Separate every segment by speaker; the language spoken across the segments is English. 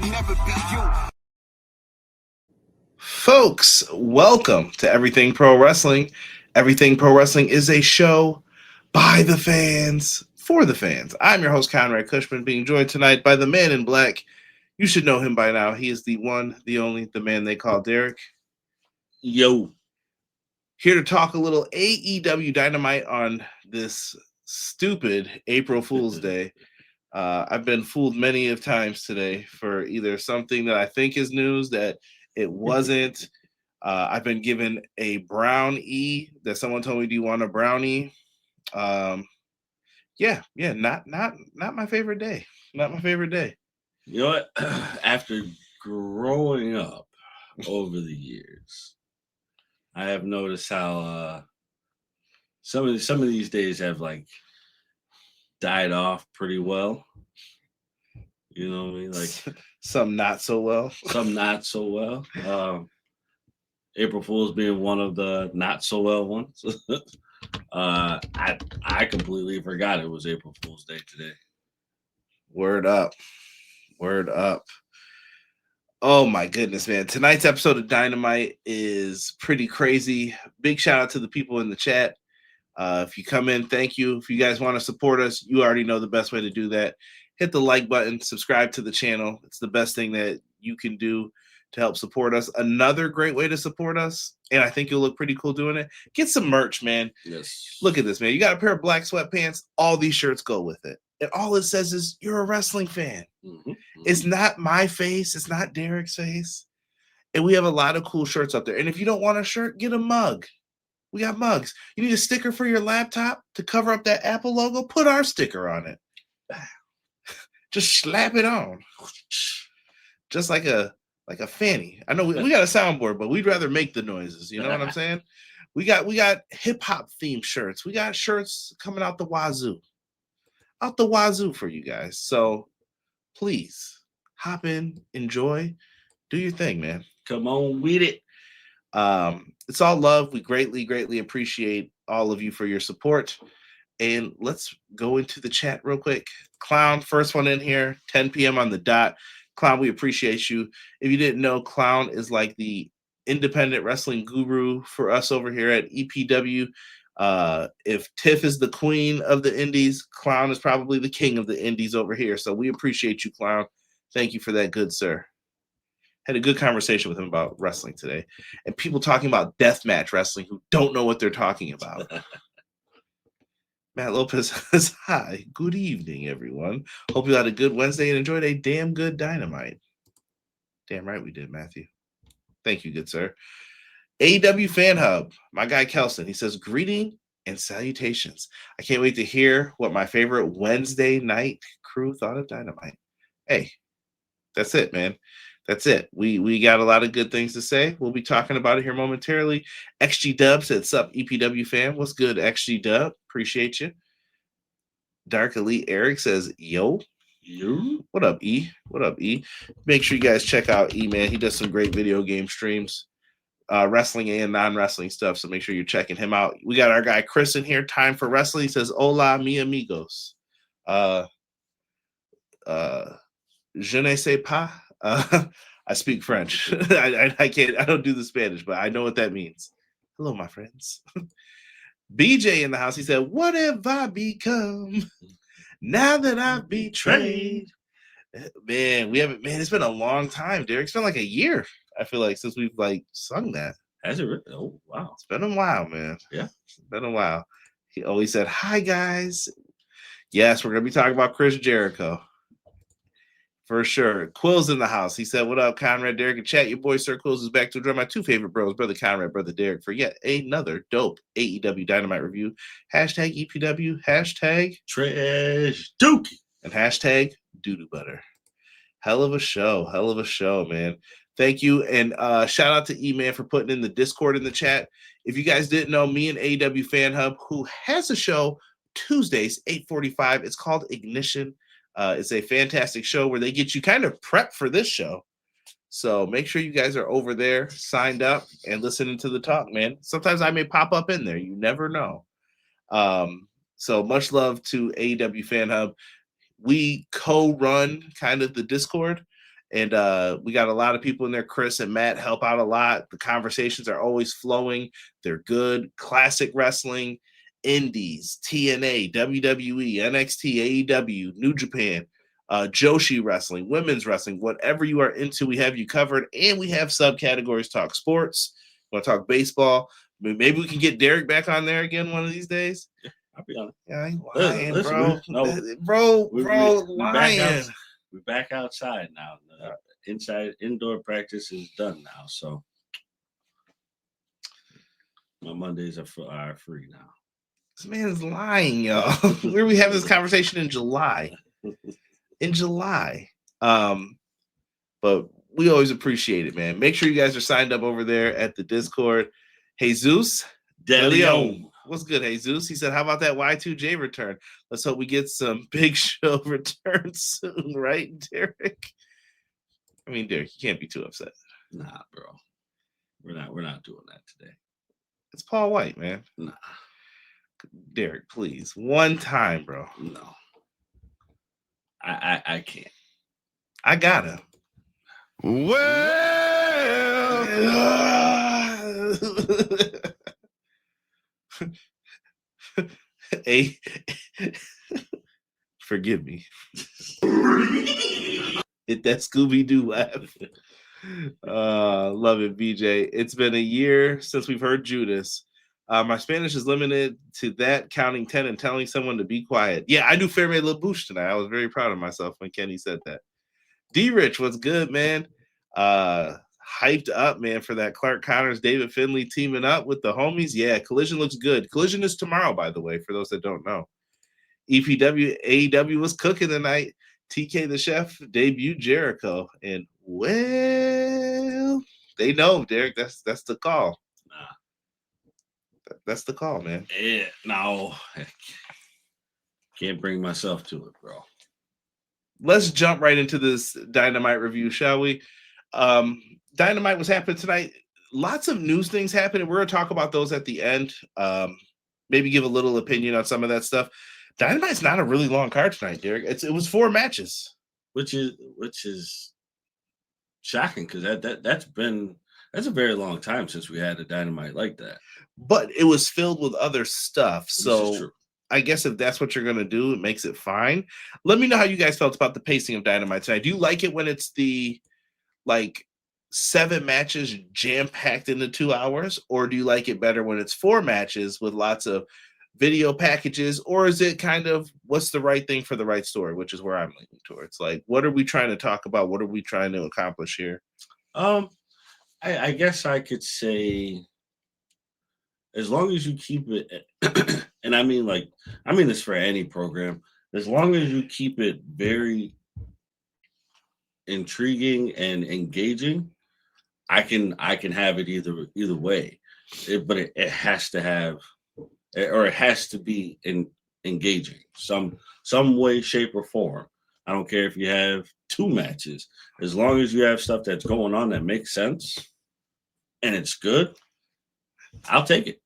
Speaker 1: can never be you.
Speaker 2: Folks, welcome to Everything Pro Wrestling. Everything Pro Wrestling is a show by the fans, for the fans. I'm your host, Conrad Cushman, being joined tonight by the man in black. You should know him by now. He is the one, the only, the man they call Derek.
Speaker 3: Yo.
Speaker 2: Here to talk a little AEW Dynamite on this stupid April Fool's Day. I've been fooled many of times today for either something that I think is news that it wasn't. I've been given a brown E that someone told me, do you want a brownie? Not my favorite day. Not my favorite day.
Speaker 3: You know what? After growing up over the years, I have noticed how some of these days have like died off pretty well. You know what I mean? Like
Speaker 2: some not so well.
Speaker 3: Some not so well. April Fool's being one of the not so well ones. I completely forgot it was April Fool's Day today.
Speaker 2: Word up. Word up. Oh my goodness, man. Tonight's episode of Dynamite is pretty crazy. Big shout out to the people in the chat. If you come in, thank you. If you guys want to support us, you already know the best way to do that. Hit the like button, subscribe to the channel. It's the best thing that you can do to help support us. Another great way to support us, and I think you'll look pretty cool doing it, get some merch, man.
Speaker 3: Yes.
Speaker 2: Look at this, man. You got a pair of black sweatpants. All these shirts go with it. And all it says is you're a wrestling fan.
Speaker 3: Mm-hmm.
Speaker 2: It's not my face. It's not Derek's face. And we have a lot of cool shirts up there. And if you don't want a shirt, get a mug. We got mugs. You need a sticker for your laptop to cover up that Apple logo? Put our sticker on it. Just slap it on. Just like a fanny. I know we got a soundboard, but we'd rather make the noises. You know what I'm saying? We got hip-hop themed shirts. We got shirts coming out the wazoo. Out the wazoo for you guys. So please hop in, enjoy, do your thing, man.
Speaker 3: Come on with it.
Speaker 2: It's all love. We greatly appreciate all of you for your support. And let's go into the chat real quick. Clown, first one in here, 10 p.m. on the dot. Clown, we appreciate you. If you didn't know, Clown is like the independent wrestling guru for us over here at EPW. If Tiff is the queen of the indies, Clown is probably the king of the indies over here. So we appreciate you, Clown. Thank you for that, good sir. Had a good conversation with him about wrestling today. And people talking about deathmatch wrestling who don't know what they're talking about. Matt Lopez says, hi, good evening, everyone. Hope you had a good Wednesday and enjoyed a damn good Dynamite. Damn right we did, Matthew. Thank you, good sir. AEW Fan Hub, my guy Kelson, he says, greeting and salutations. I can't wait to hear what my favorite Wednesday night crew thought of Dynamite. Hey, that's it, man. That's it. We got a lot of good things to say. We'll be talking about it here momentarily. XG Dub said, sup, EPW fam. What's good, XG Dub? Appreciate you. Dark Elite Eric says, yo. What up, E? What up, E? Make sure you guys check out E, man. He does some great video game streams. Wrestling and non-wrestling stuff, so make sure you're checking him out. We got our guy Chris in here. Time for wrestling. He says, hola, mi amigos. Je ne sais pas. I speak French. I can't. I don't do the Spanish, but I know what that means. Hello, my friends. BJ in the house. He said, what have I become now that I've betrayed? Man, we haven't. Man, it's been a long time, Derek. It's been like a year. I feel like since we've like sung that.
Speaker 3: Has it really? Oh, wow.
Speaker 2: It's been a while, man.
Speaker 3: Yeah.
Speaker 2: It's been a while. He always said, hi, guys. Yes, we're going to be talking about Chris Jericho. For sure. Quill's in the house. He said, what up, Conrad, Derek, and chat? Your boy, Sir Quills, is back to address my two favorite bros, Brother Conrad, Brother Derek, for yet another dope AEW Dynamite review. Hashtag EPW, hashtag
Speaker 3: Trash Dookie,
Speaker 2: and hashtag Doodoo Butter. Hell of a show, man. Thank you. And shout out to E-Man for putting in the Discord in the chat. If you guys didn't know, me and AEW Fan Hub, who has a show Tuesdays, 8:45. It's called Ignition. It's a fantastic show where they get you kind of prepped for this show. So make sure you guys are over there, signed up, and listening to the talk, man. Sometimes I may pop up in there. You never know. So much love to AEW Fan Hub. We co-run kind of the Discord. And we got a lot of people in there. Chris and Matt help out a lot. The conversations are always flowing. They're good. Classic wrestling, indies, TNA, WWE, NXT, AEW, New Japan, Joshi wrestling, women's wrestling, whatever you are into, we have you covered. And we have subcategories: talk sports, want to talk baseball. Maybe we can get Derek back on there again one of these days.
Speaker 3: Yeah, I'll be honest.
Speaker 2: Yeah, I ain't lying,
Speaker 3: Listen,
Speaker 2: bro.
Speaker 3: we're
Speaker 2: Lying.
Speaker 3: We're back outside now. Indoor practice is done now, so my Mondays are free now.
Speaker 2: This man is lying, y'all. Where we have this conversation in July. But we always appreciate it, man. Make sure you guys are signed up over there at the Discord. Jesus De Leon. What's good, Jesus? He said, how about that Y2J return? Let's hope we get some Big Show returns soon, right, Derek? I mean, Derek, you can't be too upset.
Speaker 3: Nah, bro. We're not doing that today.
Speaker 2: It's Paul White, man.
Speaker 3: Nah.
Speaker 2: Derek, please. One time, bro.
Speaker 3: No. I can't.
Speaker 2: I gotta. Well. Forgive me. Hit that Scooby-Doo laugh. Love it, BJ. It's been a year since we've heard Judas. My Spanish is limited to that, counting 10 and telling someone to be quiet. Yeah, I do Ferme La Bouche tonight. I was very proud of myself when Kenny said that. D-Rich, what's good, man? Hyped up, man, for that Clark Connors, David Finlay teaming up with the homies. Yeah, Collision looks good. Collision is tomorrow, by the way, for those that don't know. EPW, AEW was cooking tonight. TK the Chef debuted Jericho. And, well, they know, Derek, that's the call. That's the call, man.
Speaker 3: Yeah, no. Can't bring myself to it, bro.
Speaker 2: Let's jump right into this Dynamite review, shall we? Dynamite was happening tonight. Lots of news things happening. We're going to talk about those at the end. Maybe give a little opinion on some of that stuff. Dynamite's not a really long card tonight, Derek. It was 4 matches.
Speaker 3: Which is shocking, because that's a very long time since we had a Dynamite like that.
Speaker 2: But it was filled with other stuff. So I guess if that's what you're going to do, it makes it fine. Let me know how you guys felt about the pacing of Dynamite tonight. Do you like it when it's the 7 matches jam-packed into 2 hours? Or do you like it better when it's 4 matches with lots of video packages? Or is it kind of what's the right thing for the right story, which is where I'm leaning towards? What are we trying to talk about? What are we trying to accomplish here?
Speaker 3: I guess I could say, as long as you keep it, and I mean this for any program, as long as you keep it very intriguing and engaging, I can have it either way. But it has to have, or it has to be engaging some way, shape, or form. I don't care if you have 2 matches, as long as you have stuff that's going on that makes sense and it's good, I'll take it.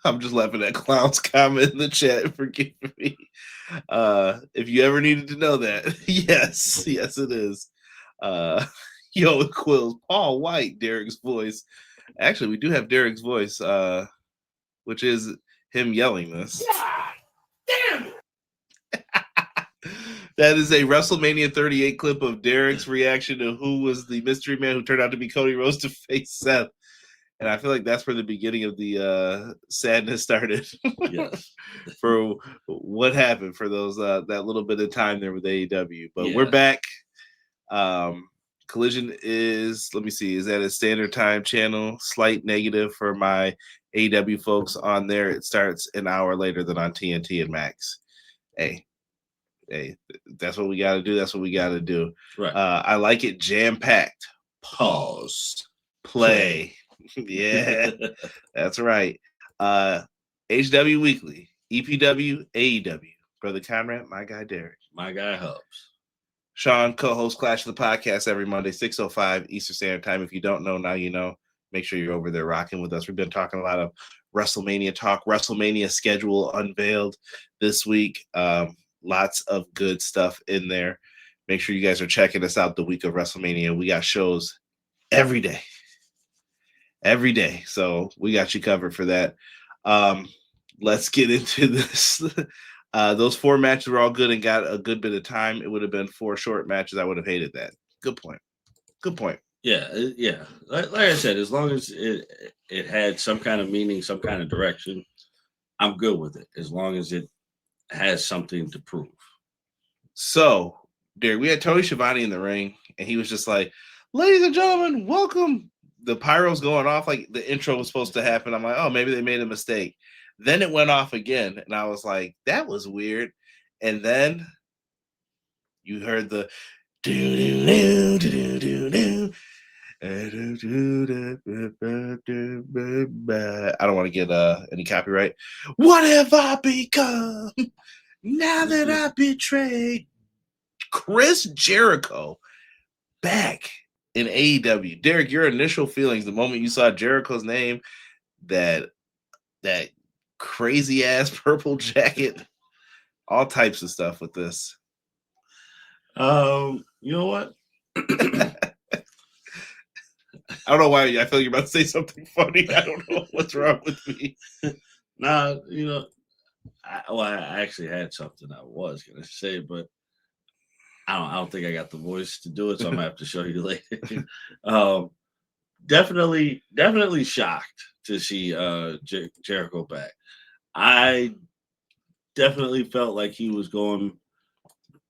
Speaker 2: I'm just laughing at Clown's comment in the chat. Forgive me. If you ever needed to know that, yes, it is. Yo, Quills, Paul White, Derek's voice. Actually, we do have Derek's voice, which is him yelling this.
Speaker 1: Damn it!
Speaker 2: That is a WrestleMania 38 clip of Derek's reaction to who was the mystery man who turned out to be Cody Rhodes to face Seth. And I feel like that's where the beginning of the sadness started.
Speaker 3: Yes.
Speaker 2: For what happened for those that little bit of time there with AEW. But we're back. Collision is, let me see, is that a standard time channel? Slight negative for my AEW folks on there. It starts an hour later than on TNT and Max. Hey, that's what we got to do. That's what we got to do.
Speaker 3: Right.
Speaker 2: I like it jam-packed. Pause. Play. Yeah, that's right. HW Weekly, EPW, AEW. Brother Conrad, my guy Derek.
Speaker 3: My guy Hubs.
Speaker 2: Sean, co-host Clash of the Podcast every Monday, 6:05 Eastern Standard Time. If you don't know, now you know. Make sure you're over there rocking with us. We've been talking a lot of WrestleMania talk. WrestleMania schedule unveiled this week. Lots of good stuff in there. Make sure you guys are checking us out the week of WrestleMania. We got shows every day. Every day. So we got you covered for that. Let's get into this. Those 4 matches were all good and got a good bit of time. It would have been 4 short matches. I would have hated that. Good point. Good point.
Speaker 3: Yeah. Like I said, as long as it had some kind of meaning, some kind of direction, I'm good with it. As long as it has something to prove.
Speaker 2: So, Derek, we had Tony Schiavone in the ring, and he was just like, "Ladies and gentlemen, welcome." The pyro's going off like the intro was supposed to happen. I'm like, oh, maybe they made a mistake. Then it went off again, and I was like, that was weird. And then you heard the do do do do do. I don't want to get any copyright. What have I become now that I betrayed? Chris Jericho back in AEW. Derek, your initial feelings the moment you saw Jericho's name, that crazy ass purple jacket, all types of stuff with this.
Speaker 3: You know what?
Speaker 2: I don't know why. I feel you're about to say something funny. I don't know what's wrong with me.
Speaker 3: Nah, I actually had something I was gonna say, but I don't think I got the voice to do it, so I'm gonna have to show you later. Definitely shocked to see Jericho back. I definitely felt like he was going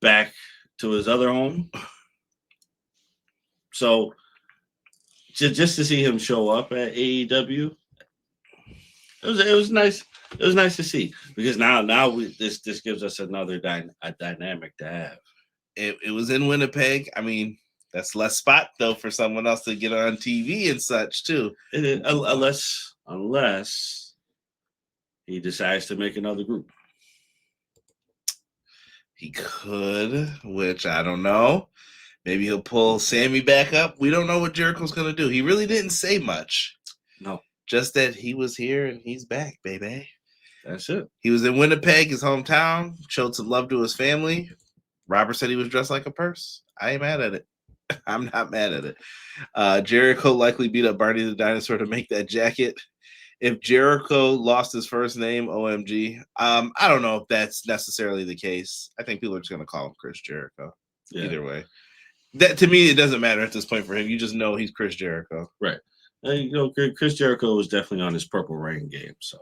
Speaker 3: back to his other home. So just to see him show up at AEW, it was nice. It was nice to see, because now this gives us another dynamic to have.
Speaker 2: It was in Winnipeg. I mean, that's less spot though for someone else to get on TV and such too.
Speaker 3: Unless he decides to make another group.
Speaker 2: He could, which I don't know. Maybe he'll pull Sammy back up. We don't know what Jericho's going to do. He really didn't say much.
Speaker 3: No.
Speaker 2: Just that he was here and he's back, baby.
Speaker 3: That's it.
Speaker 2: He was in Winnipeg, his hometown, showed some love to his family. Robert said he was dressed like a purse. I ain't mad at it. I'm not mad at it. Jericho likely beat up Barney the Dinosaur to make that jacket. If Jericho lost his first name, OMG. I don't know if that's necessarily the case. I think people are just going to call him Chris Jericho. Yeah. Either way. That, to me, it doesn't matter at this point for him. You just know he's Chris Jericho.
Speaker 3: Right. Chris Jericho was definitely on his Purple Rain game. So,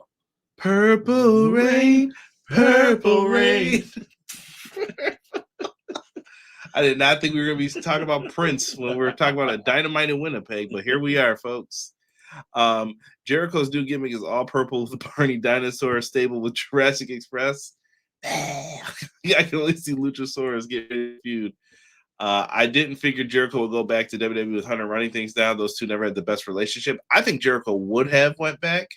Speaker 2: Purple Rain, Purple Rain. I did not think we were going to be talking about Prince when we were talking about a Dynamite in Winnipeg, but here we are, folks. Jericho's new gimmick is all purple with the Barney Dinosaur stable with Jurassic Express. I can only see Luchasaurus getting feud. I didn't figure Jericho would go back to WWE with Hunter running things down. Those two never had the best relationship. I think Jericho would have went back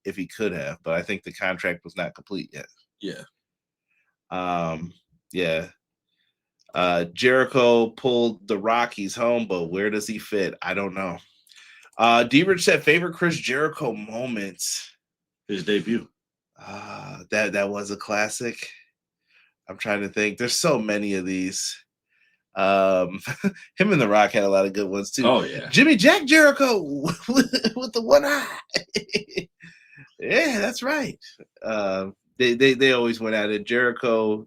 Speaker 2: if he could have, but I think the contract was not complete yet.
Speaker 3: Yeah.
Speaker 2: Yeah. Jericho pulled the Rockies home, but where does he fit? I don't know. D-Rich said favorite Chris Jericho moments.
Speaker 3: His debut.
Speaker 2: That was a classic. I'm trying to think. There's so many of these. Him and The Rock had a lot of good ones too.
Speaker 3: Oh yeah.
Speaker 2: Jimmy Jack Jericho with the one eye. Yeah, that's right. They always went at it. Jericho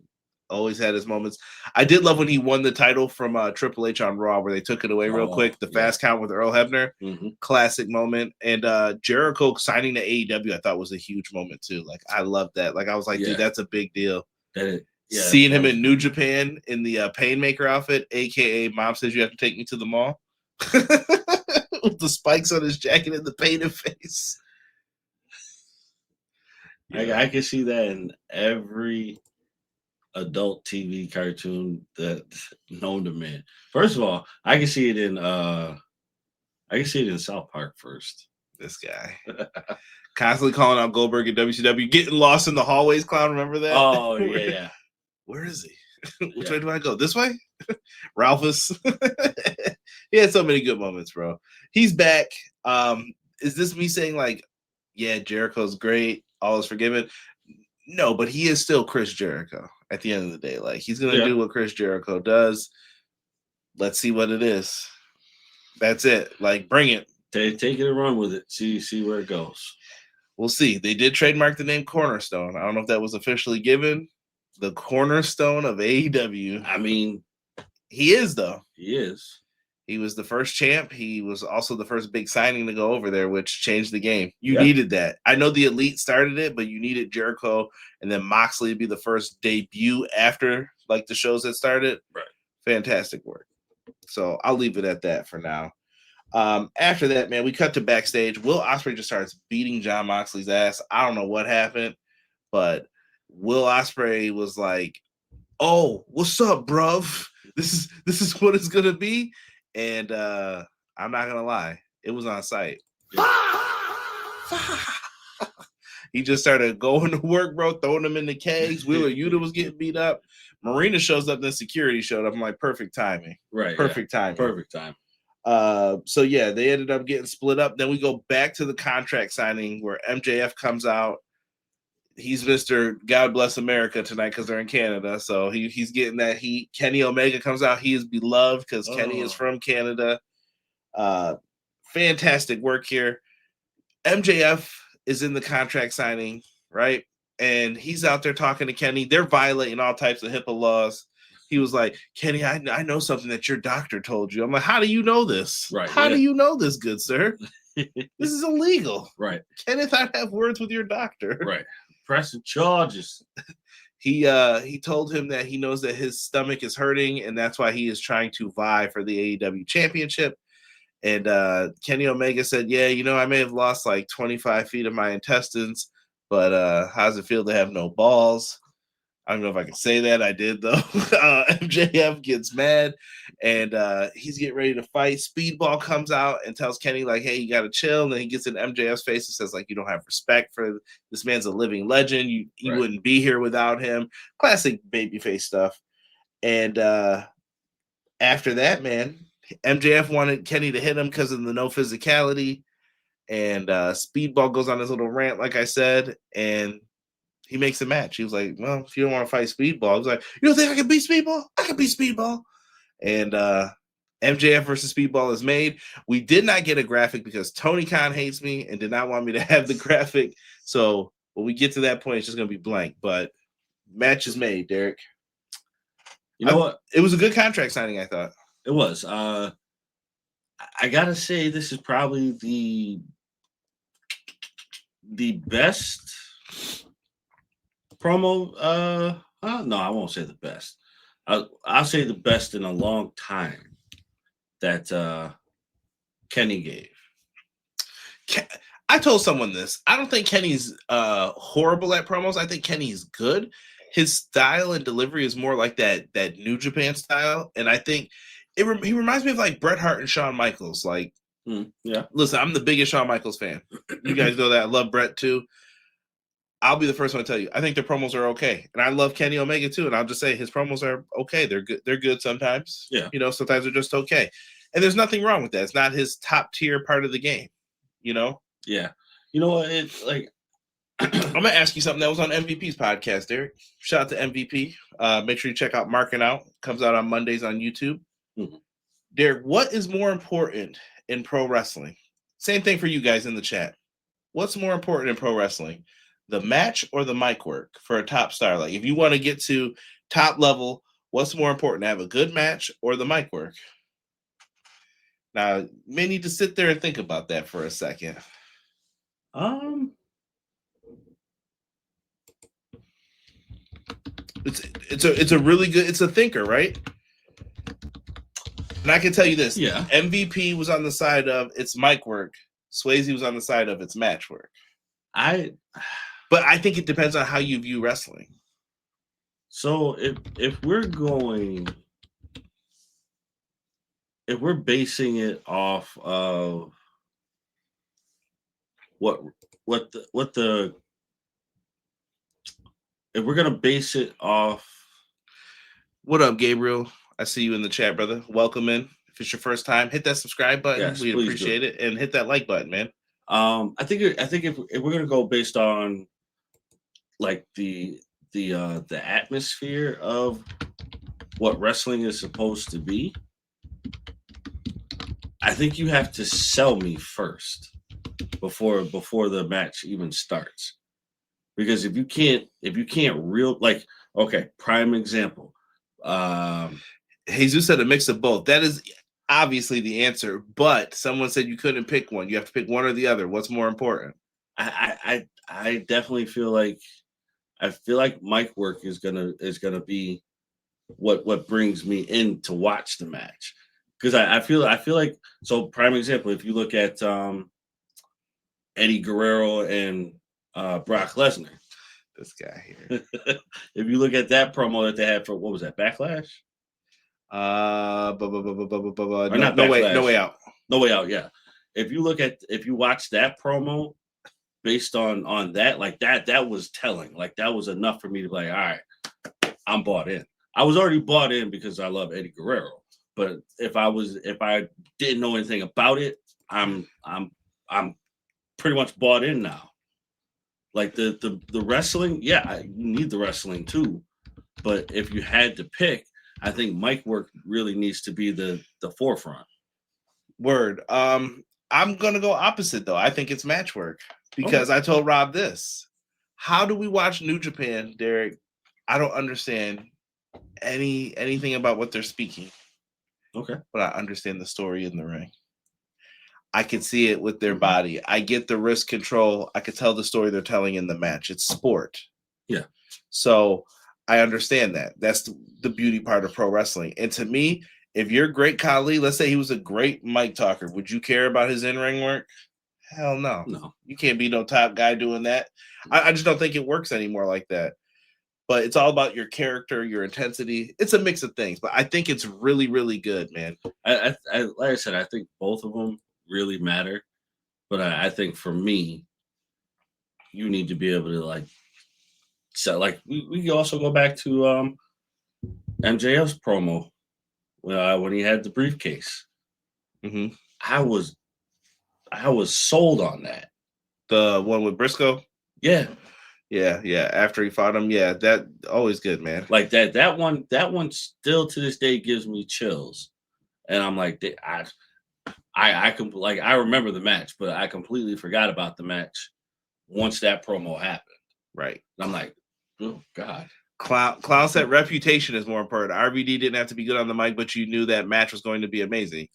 Speaker 2: always had his moments. I did love when he won the title from Triple H on Raw, where they took it away real quick. The fast count with Earl Hebner, classic moment. And Jericho signing to AEW, I thought was a huge moment too. Like I loved that. Like I was like, dude, that's a big deal. Seeing him in New Japan in the Painmaker outfit, aka Mom Says You Have to Take Me to the Mall, with the spikes on his jacket and the painted face.
Speaker 3: I can see that in every adult TV cartoon that known to man. First of all, I can see it in South Park first.
Speaker 2: This guy constantly calling out Goldberg and WCW, getting lost in the hallways. Clown, remember that?
Speaker 3: Oh yeah.
Speaker 2: Where is he? Which way do I go? This way? Ralphus. He had so many good moments, bro. He's back. Is this me saying like, yeah, Jericho's great, all is forgiven? No, but he is still Chris Jericho at the end of the day. Like he's gonna do what Chris Jericho does. let's see what it is. That's it. Like, bring it.
Speaker 3: Take it and run with it. See where it goes.
Speaker 2: We'll see. They did trademark the name Cornerstone. I don't know if that was officially given. The Cornerstone of AEW.
Speaker 3: I mean,
Speaker 2: he is, though.
Speaker 3: He is.
Speaker 2: He was the first champ. He was also the first big signing to go over there, which changed the game. You needed that. I know the Elite started it, but you needed Jericho and then Moxley to be the first debut after like the shows that started.
Speaker 3: Right.
Speaker 2: Fantastic work. So I'll leave it at that for now. After that, man, we cut to backstage. Will Ospreay just starts beating Jon Moxley's ass. I don't know what happened, but Will Ospreay was like, "Oh, what's up, bruv? This is what it's gonna be." And I'm not gonna lie, it was on site. He just started going to work, bro, throwing them in the kegs. Wheeler Yuta was getting beat up. Marina shows up, then security showed up. I'm like, perfect timing.
Speaker 3: Right.
Speaker 2: Perfect timing.
Speaker 3: Perfect time.
Speaker 2: So yeah, they ended up getting split up. Then we go back to the contract signing where MJF comes out. He's Mr. God Bless America tonight because they're in Canada. So he's getting that heat. Kenny Omega comes out. He is beloved because Kenny is from Canada. Fantastic work here. MJF is in the contract signing, right? And he's out there talking to Kenny. They're violating all types of HIPAA laws. He was like, "Kenny, I know something that your doctor told you." I'm like, "How do you know this?
Speaker 3: Right.
Speaker 2: How do you know this, good sir? This is illegal."
Speaker 3: Right.
Speaker 2: Kenneth, I have words with your doctor.
Speaker 3: Right. Pressing charges.
Speaker 2: He told him that he knows that his stomach is hurting, and that's why he is trying to vie for the AEW championship. And Kenny Omega said, "Yeah, I may have lost like 25 feet of my intestines, but how does it feel to have no balls?" I don't know if I can say that. I did, though. MJF gets mad, and he's getting ready to fight. Speedball comes out and tells Kenny, like, "Hey, you got to chill." And then he gets in MJF's face and says, like, "You don't have respect for this man's a living legend. You wouldn't be here without him." Classic babyface stuff. And after that, man, MJF wanted Kenny to hit him because of the no physicality. And Speedball goes on his little rant, like I said, and he makes a match. He was like, "Well, if you don't want to fight Speedball," he was like, "You don't think I can beat Speedball? I can beat Speedball." And MJF versus Speedball is made. We did not get a graphic because Tony Khan hates me and did not want me to have the graphic. So when we get to that point, it's just going to be blank. But match is made, Derek.
Speaker 3: You know what?
Speaker 2: It was a good contract signing, I thought.
Speaker 3: It was. I got to say, this is probably the best promo. No, I won't say the best. I'll say the best in a long time that Kenny gave.
Speaker 2: I told someone this. I don't think Kenny's horrible at promos. I think Kenny's good. His style and delivery is more like that New Japan style, and I think he reminds me of like Bret Hart and Shawn Michaels. Like,
Speaker 3: yeah.
Speaker 2: Listen, I'm the biggest Shawn Michaels fan. You guys know that. I love Bret too. I'll be the first one to tell you, I think their promos are okay. And I love Kenny Omega too. And I'll just say his promos are okay. They're good. They're good sometimes.
Speaker 3: Yeah.
Speaker 2: Sometimes they're just okay. And there's nothing wrong with that. It's not his top tier part of the game.
Speaker 3: Yeah. You know what? It's like,
Speaker 2: I'm going to ask you something that was on MVP's podcast, Derek. Shout out to MVP. Make sure you check out Marking Out. Comes out on Mondays on YouTube.
Speaker 3: Mm-hmm.
Speaker 2: Derek, what is more important in pro wrestling? Same thing for you guys in the chat. What's more important in pro wrestling? The match or the mic work for a top star? Like, if you want to get to top level, what's more important, to have a good match or the mic work? Now, you may need to sit there and think about that for a second. It's a really good, it's a thinker, right? And I can tell you this.
Speaker 3: Yeah.
Speaker 2: MVP was on the side of its mic work. Swayze was on the side of its match work. But I think it depends on how you view wrestling.
Speaker 3: So if we're basing it off of if we're gonna base it off.
Speaker 2: What up, Gabriel? I see you in the chat, brother. Welcome in. If it's your first time, hit that subscribe button.
Speaker 3: Yes,
Speaker 2: we appreciate it, and hit that like button, man.
Speaker 3: I think if we're gonna go based on like the atmosphere of what wrestling is supposed to be, I think you have to sell me first before the match even starts. Because if you can't like, okay, prime example.
Speaker 2: Jesus said a mix of both. That is obviously the answer, but someone said you couldn't pick one. You have to pick one or the other. What's more important?
Speaker 3: I definitely feel like mic work is gonna be what brings me in to watch the match. Because I feel like, so prime example, if you look at Eddie Guerrero and Brock Lesnar.
Speaker 2: This guy here.
Speaker 3: If you look at that promo that they had for, what was that, Backlash?
Speaker 2: No
Speaker 3: Way Out, yeah. If you watch that promo based on that, like that was telling. Like that was enough for me to be like, all right, I'm bought in. I was already bought in because I love Eddie Guerrero. But if I didn't know anything about it, I'm pretty much bought in now. Like the wrestling, yeah, you need the wrestling too. But if you had to pick, I think mic work really needs to be the forefront.
Speaker 2: Word. I'm gonna go opposite though. I think it's match work because I told Rob this. How do we watch New Japan, Derek? I don't understand anything about what they're speaking.
Speaker 3: Okay.
Speaker 2: But I understand the story in the ring. I can see it with their body. I get the wrist control. I could tell the story they're telling in the match. It's sport.
Speaker 3: Yeah.
Speaker 2: So I understand that. That's the beauty part of pro wrestling. And to me, if you're Great Khali, let's say he was a great mic talker, would you care about his in-ring work? Hell no.
Speaker 3: No.
Speaker 2: You can't be no top guy doing that. I just don't think it works anymore like that. But it's all about your character, your intensity. It's a mix of things, but I think it's really, really good, man.
Speaker 3: I like I said, I think both of them really matter. But I think for me, you need to be able to like, so like we can also go back to MJF's promo when he had the briefcase.
Speaker 2: Mm-hmm.
Speaker 3: I was sold on that.
Speaker 2: The one with Briscoe?
Speaker 3: Yeah.
Speaker 2: Yeah. After he fought him, yeah, that always good, man.
Speaker 3: Like that one still to this day gives me chills, and I'm like, I remember the match, but I completely forgot about the match once that promo happened.
Speaker 2: Right.
Speaker 3: And I'm like, oh God.
Speaker 2: Clown said reputation is more important. RVD didn't have to be good on the mic, but you knew that match was going to be amazing.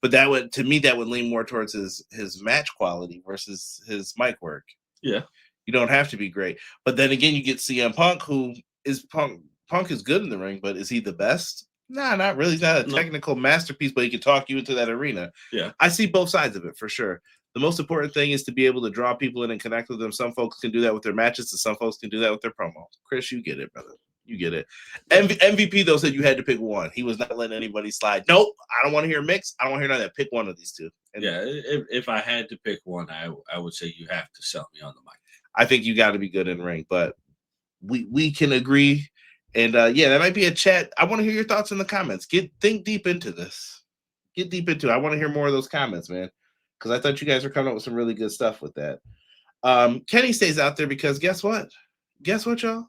Speaker 2: But that would lean more towards his match quality versus his mic work.
Speaker 3: Yeah.
Speaker 2: You don't have to be great. But then again, you get CM Punk, who is Punk is good in the ring, but is he the best? Nah, not really. He's not a technical masterpiece, but he can talk you into that arena.
Speaker 3: Yeah.
Speaker 2: I see both sides of it for sure. The most important thing is to be able to draw people in and connect with them. Some folks can do that with their matches, and some folks can do that with their promo. Chris, you get it, brother. You get it. MVP, though, said you had to pick one. He was not letting anybody slide. Nope, I don't want to hear a mix. I don't want to hear none of that. Pick one of these two. And
Speaker 3: yeah, if I had to pick one, I would say you have to sell me on the mic.
Speaker 2: I think you got to be good in ring, but we can agree. And yeah, that might be a chat. I want to hear your thoughts in the comments. Think deep into this. Get deep into it. I want to hear more of those comments, man, because I thought you guys were coming up with some really good stuff with that. Kenny stays out there because guess what? Guess what, y'all?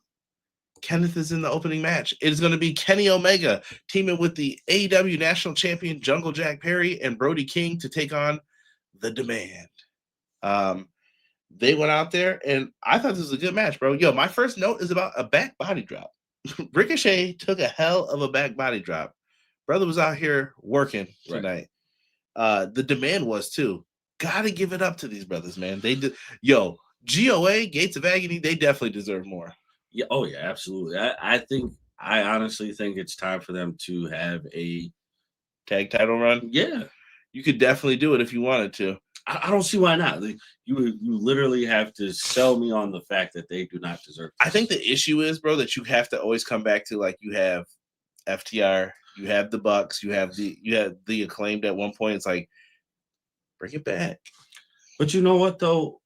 Speaker 2: Kenneth is in the opening match. It is going to be Kenny Omega teaming with the AEW National Champion Jungle Jack Perry and Brody King to take on The Demand. They went out there, and I thought this was a good match, bro. Yo, my first note is about a back body drop. Ricochet took a hell of a back body drop. Brother was out here working tonight. Right. The Demand was too. Gotta give it up to these brothers, man. They did. Yo, GOA, Gates of Agony, they definitely deserve more.
Speaker 3: Yeah. Oh yeah, absolutely. I honestly think it's time for them to have a
Speaker 2: tag title run.
Speaker 3: Yeah,
Speaker 2: you could definitely do it if you wanted to.
Speaker 3: I don't see why not. You literally have to sell me on the fact that they do not deserve this.
Speaker 2: I think the issue is, bro, that you have to always come back to, like, you have FTR, you have the Bucks, you have the Acclaimed at one point. It's like, bring it back.
Speaker 3: But you know what though?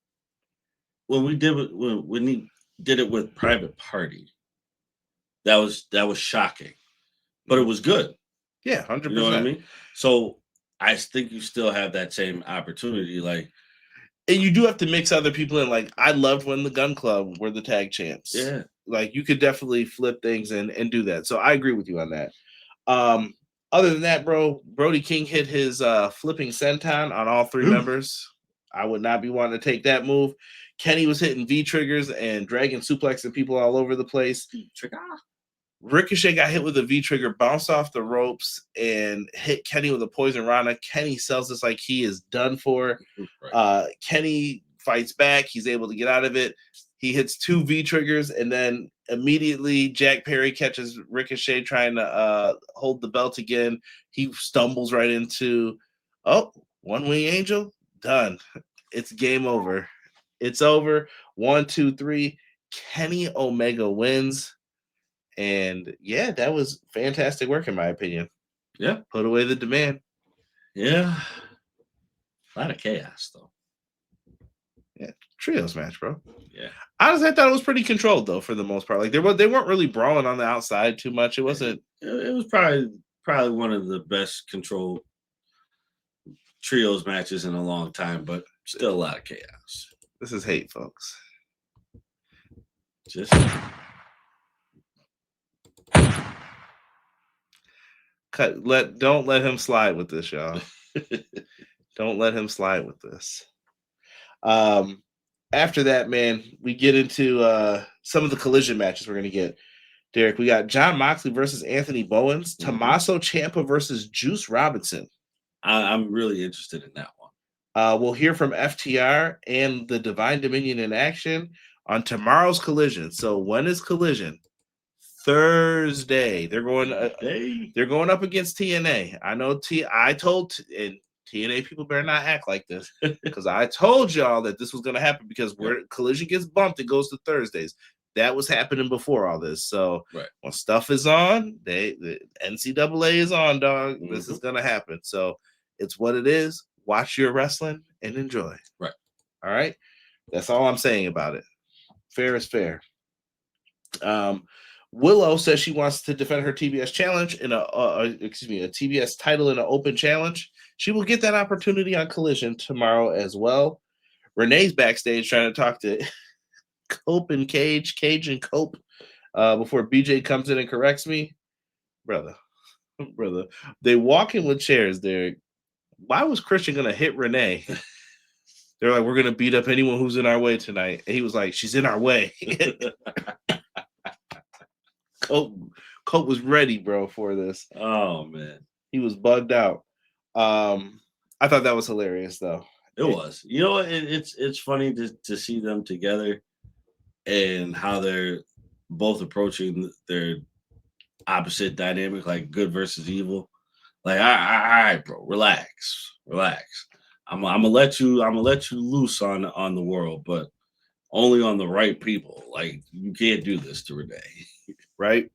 Speaker 3: When he did it with Private Party, that was shocking. But it was good.
Speaker 2: Yeah, 100%.
Speaker 3: You know what I mean? So I think you still have that same opportunity, like,
Speaker 2: and you do have to mix other people in. Like, I loved when the Gun Club were the tag champs.
Speaker 3: Yeah,
Speaker 2: like you could definitely flip things and do that. So I agree with you on that. Other than that, bro, Brody King hit his flipping senton on all three members. I would not be wanting to take that move. Kenny was hitting V triggers and dragon suplexing people all over the place. Ricochet got hit with a V trigger, bounced off the ropes, and hit Kenny with a poison rana. Kenny sells this like he is done for. Right. Kenny fights back. He's able to get out of it. He hits 2 V triggers, and then immediately Jack Perry catches Ricochet trying to hold the belt again. He stumbles right into, One Wing Angel. Done. It's game over. It's over. 1, 2, 3. Kenny Omega wins. And yeah, that was fantastic work in my opinion.
Speaker 3: Yeah.
Speaker 2: Put away the demand.
Speaker 3: Yeah. A lot of chaos though.
Speaker 2: Yeah. Trios match, bro.
Speaker 3: Yeah.
Speaker 2: Honestly, I thought it was pretty controlled though for the most part. Like they weren't really brawling on the outside too much. It wasn't.
Speaker 3: It was probably one of the best controlled trios matches in a long time, but still a lot of chaos.
Speaker 2: This is hate, folks.
Speaker 3: Just
Speaker 2: don't let him slide with this, y'all. Don't let him slide with this. After that, man, we get into some of the collision matches we're gonna get. Derek, we got Jon Moxley versus Anthony Bowens, Tommaso Ciampa versus Juice Robinson.
Speaker 3: I'm really interested in that one.
Speaker 2: We'll hear from FTR and the Divine Dominion in action on tomorrow's Collision. So when is Collision? Thursday. They're going up against TNA. I know I told and TNA people better not act like this because I told y'all that this was going to happen because where Collision gets bumped, it goes to Thursdays. That was happening before all this. So when stuff is on, the NCAA is on, dog. This is going to happen. So it's what it is. Watch your wrestling and enjoy.
Speaker 3: Right.
Speaker 2: All right. That's all I'm saying about it. Fair is fair. Willow says she wants to defend her TBS challenge in a TBS title in an open challenge. She will get that opportunity on Collision tomorrow as well. Renee's backstage trying to talk to Cope and Cage and Cope before BJ comes in and corrects me. Brother. They walk in with chairs, Derek. Why was Christian going to hit Renee? They're like, we're going to beat up anyone who's in our way tonight. And he was like, she's in our way. Cope was ready, bro, for this.
Speaker 3: Oh, man.
Speaker 2: He was bugged out. I thought that was hilarious, though.
Speaker 3: It was. You know, it's funny to see them together and how they're both approaching their opposite dynamic, like good versus evil. Like, all right, bro, relax. I'm gonna let you loose on the world, but only on the right people. Like, you can't do this to Renee,
Speaker 2: right?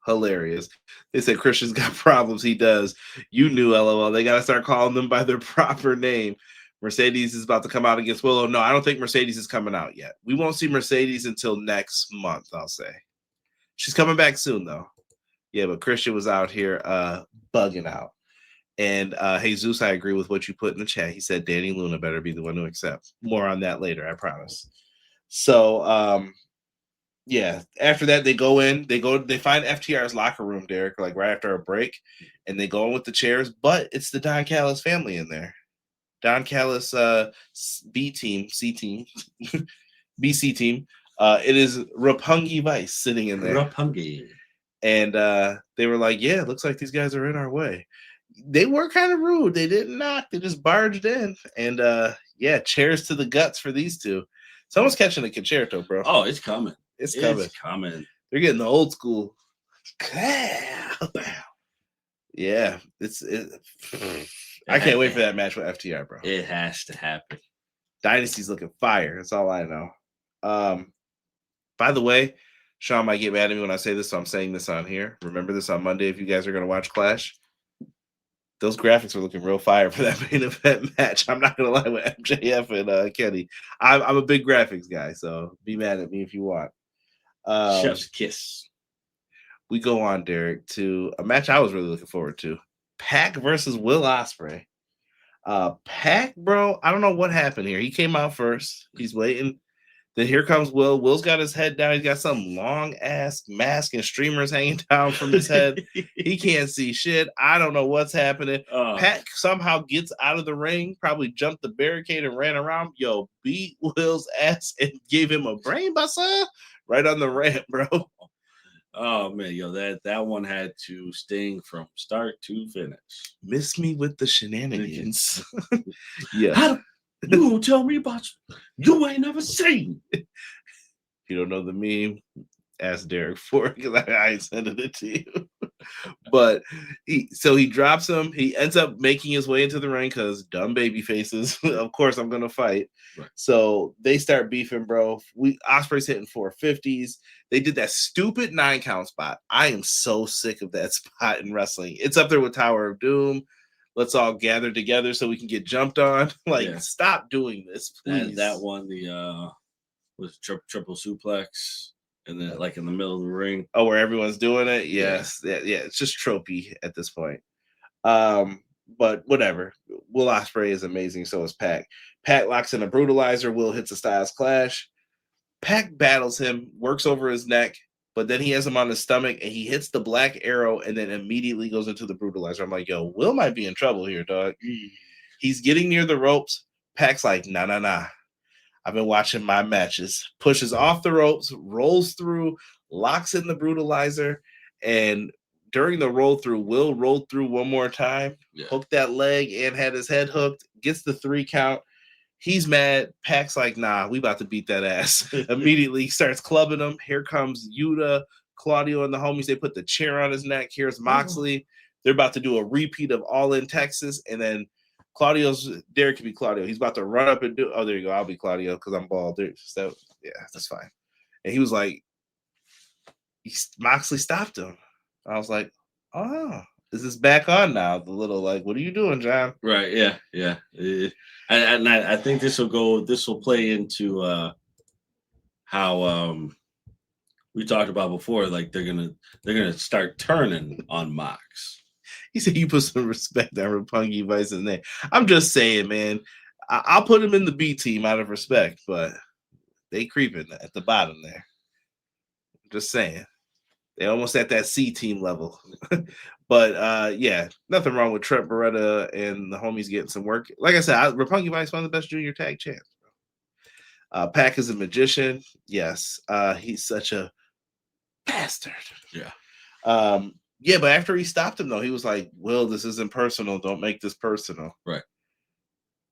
Speaker 2: Hilarious. They said Christian's got problems. He does. You knew, LOL. They got to start calling them by their proper name. Mercedes is about to come out against Willow. No, I don't think Mercedes is coming out yet. We won't see Mercedes until next month, I'll say. She's coming back soon, though. Yeah, but Christian was out here bugging out. And Jesus, I agree with what you put in the chat. He said Danny Luna better be the one to accept. More on that later, I promise. So, yeah, after that, they find FTR's locker room, Derek, like right after a break, and they go in with the chairs, but it's the Don Callis family in there. Don Callis, B team, C team, BC team. It is Roppongi Vice sitting in there.
Speaker 3: Roppongi.
Speaker 2: And they were like, yeah, it looks like these guys are in our way. They were kind of rude. They didn't knock. They just barged in. And, yeah, chairs to the guts for these two. Someone's catching a concerto, bro.
Speaker 3: Oh, it's coming.
Speaker 2: It's coming. They're getting the old school. Yeah. I can't wait for that match with FTR, bro.
Speaker 3: It has to happen.
Speaker 2: Dynasty's looking fire. That's all I know. By the way, Sean might get mad at me when I say this, so I'm saying this on here. Remember this on Monday if you guys are going to watch Clash. Those graphics are looking real fire for that main event match. I'm not going to lie with MJF and Kenny. I'm a big graphics guy, so be mad at me if you want.
Speaker 3: Chef's kiss.
Speaker 2: We go on, Derek, to a match I was really looking forward to. PAC versus Will Ospreay. PAC, bro, I don't know what happened here. He came out first. He's waiting. Then here comes Will. Will's got his head down. He's got some long ass mask and streamers hanging down from his head. He can't see shit. I don't know what's happening. Pat somehow gets out of the ring, probably jumped the barricade and ran around. Yo, beat Will's ass and gave him a brain buster right on the ramp, bro.
Speaker 3: Oh man, yo, that one had to sting from start to finish.
Speaker 2: Miss me with the shenanigans. Yeah.
Speaker 3: How you gonna tell me about you ain't never seen?
Speaker 2: You don't know the meme? Ask Derek for it because I ain't sending it to you. But he drops him. He ends up making his way into the ring because dumb baby faces. Of course, I'm gonna fight. Right. So they start beefing, bro. Ospreay's hitting 450s. They did that stupid 9-count spot. I am so sick of that spot in wrestling. It's up there with Tower of Doom. Let's all gather together so we can get jumped on. Stop doing this, please.
Speaker 3: That one, the was triple suplex, and then like in the middle of the ring.
Speaker 2: Oh, where everyone's doing it. Yes, yeah. It's just tropey at this point. But whatever. Will Ospreay is amazing. So is PAC. PAC locks in a brutalizer. Will hits a Styles Clash. PAC battles him, works over his neck. But then he has him on his stomach, and he hits the black arrow, and then immediately goes into the brutalizer. I'm like, yo, Will might be in trouble here, dog. He's getting near the ropes. PAC's like, nah. I've been watching my matches. Pushes off the ropes, rolls through, locks in the brutalizer, and during the roll through, Will rolled through one more time, hooked that leg, and had his head hooked, gets the 3 count. He's mad. PAC's like, nah, we about to beat that ass. Immediately starts clubbing him. Here comes Yuta, Claudio, and the homies. They put the chair on his neck. Here's Moxley. They're about to do a repeat of All in Texas. And then Derek can be Claudio. He's about to run up and do, oh, there you go. I'll be Claudio because I'm bald. So, yeah, that's fine. And he was like, Moxley stopped him. I was like, oh, this is back on now. The little like, what are you doing, John?
Speaker 3: Right. Yeah. And I think this will play into how we talked about before. Like they're gonna start turning on Mox.
Speaker 2: He said you put some respect on Roppongi Vice's name. I'm just saying, man. I'll put him in the B team out of respect, but they creeping at the bottom there. Just saying. They almost at that C team level. But yeah, nothing wrong with Trent Beretta and the homies getting some work. Like I said, Roppongi Vice, one of the best junior tag champs. PAC is a magician. Yes. He's such a bastard.
Speaker 3: Yeah.
Speaker 2: Yeah, but after he stopped him, though, he was like, Will, this isn't personal. Don't make this personal.
Speaker 3: Right.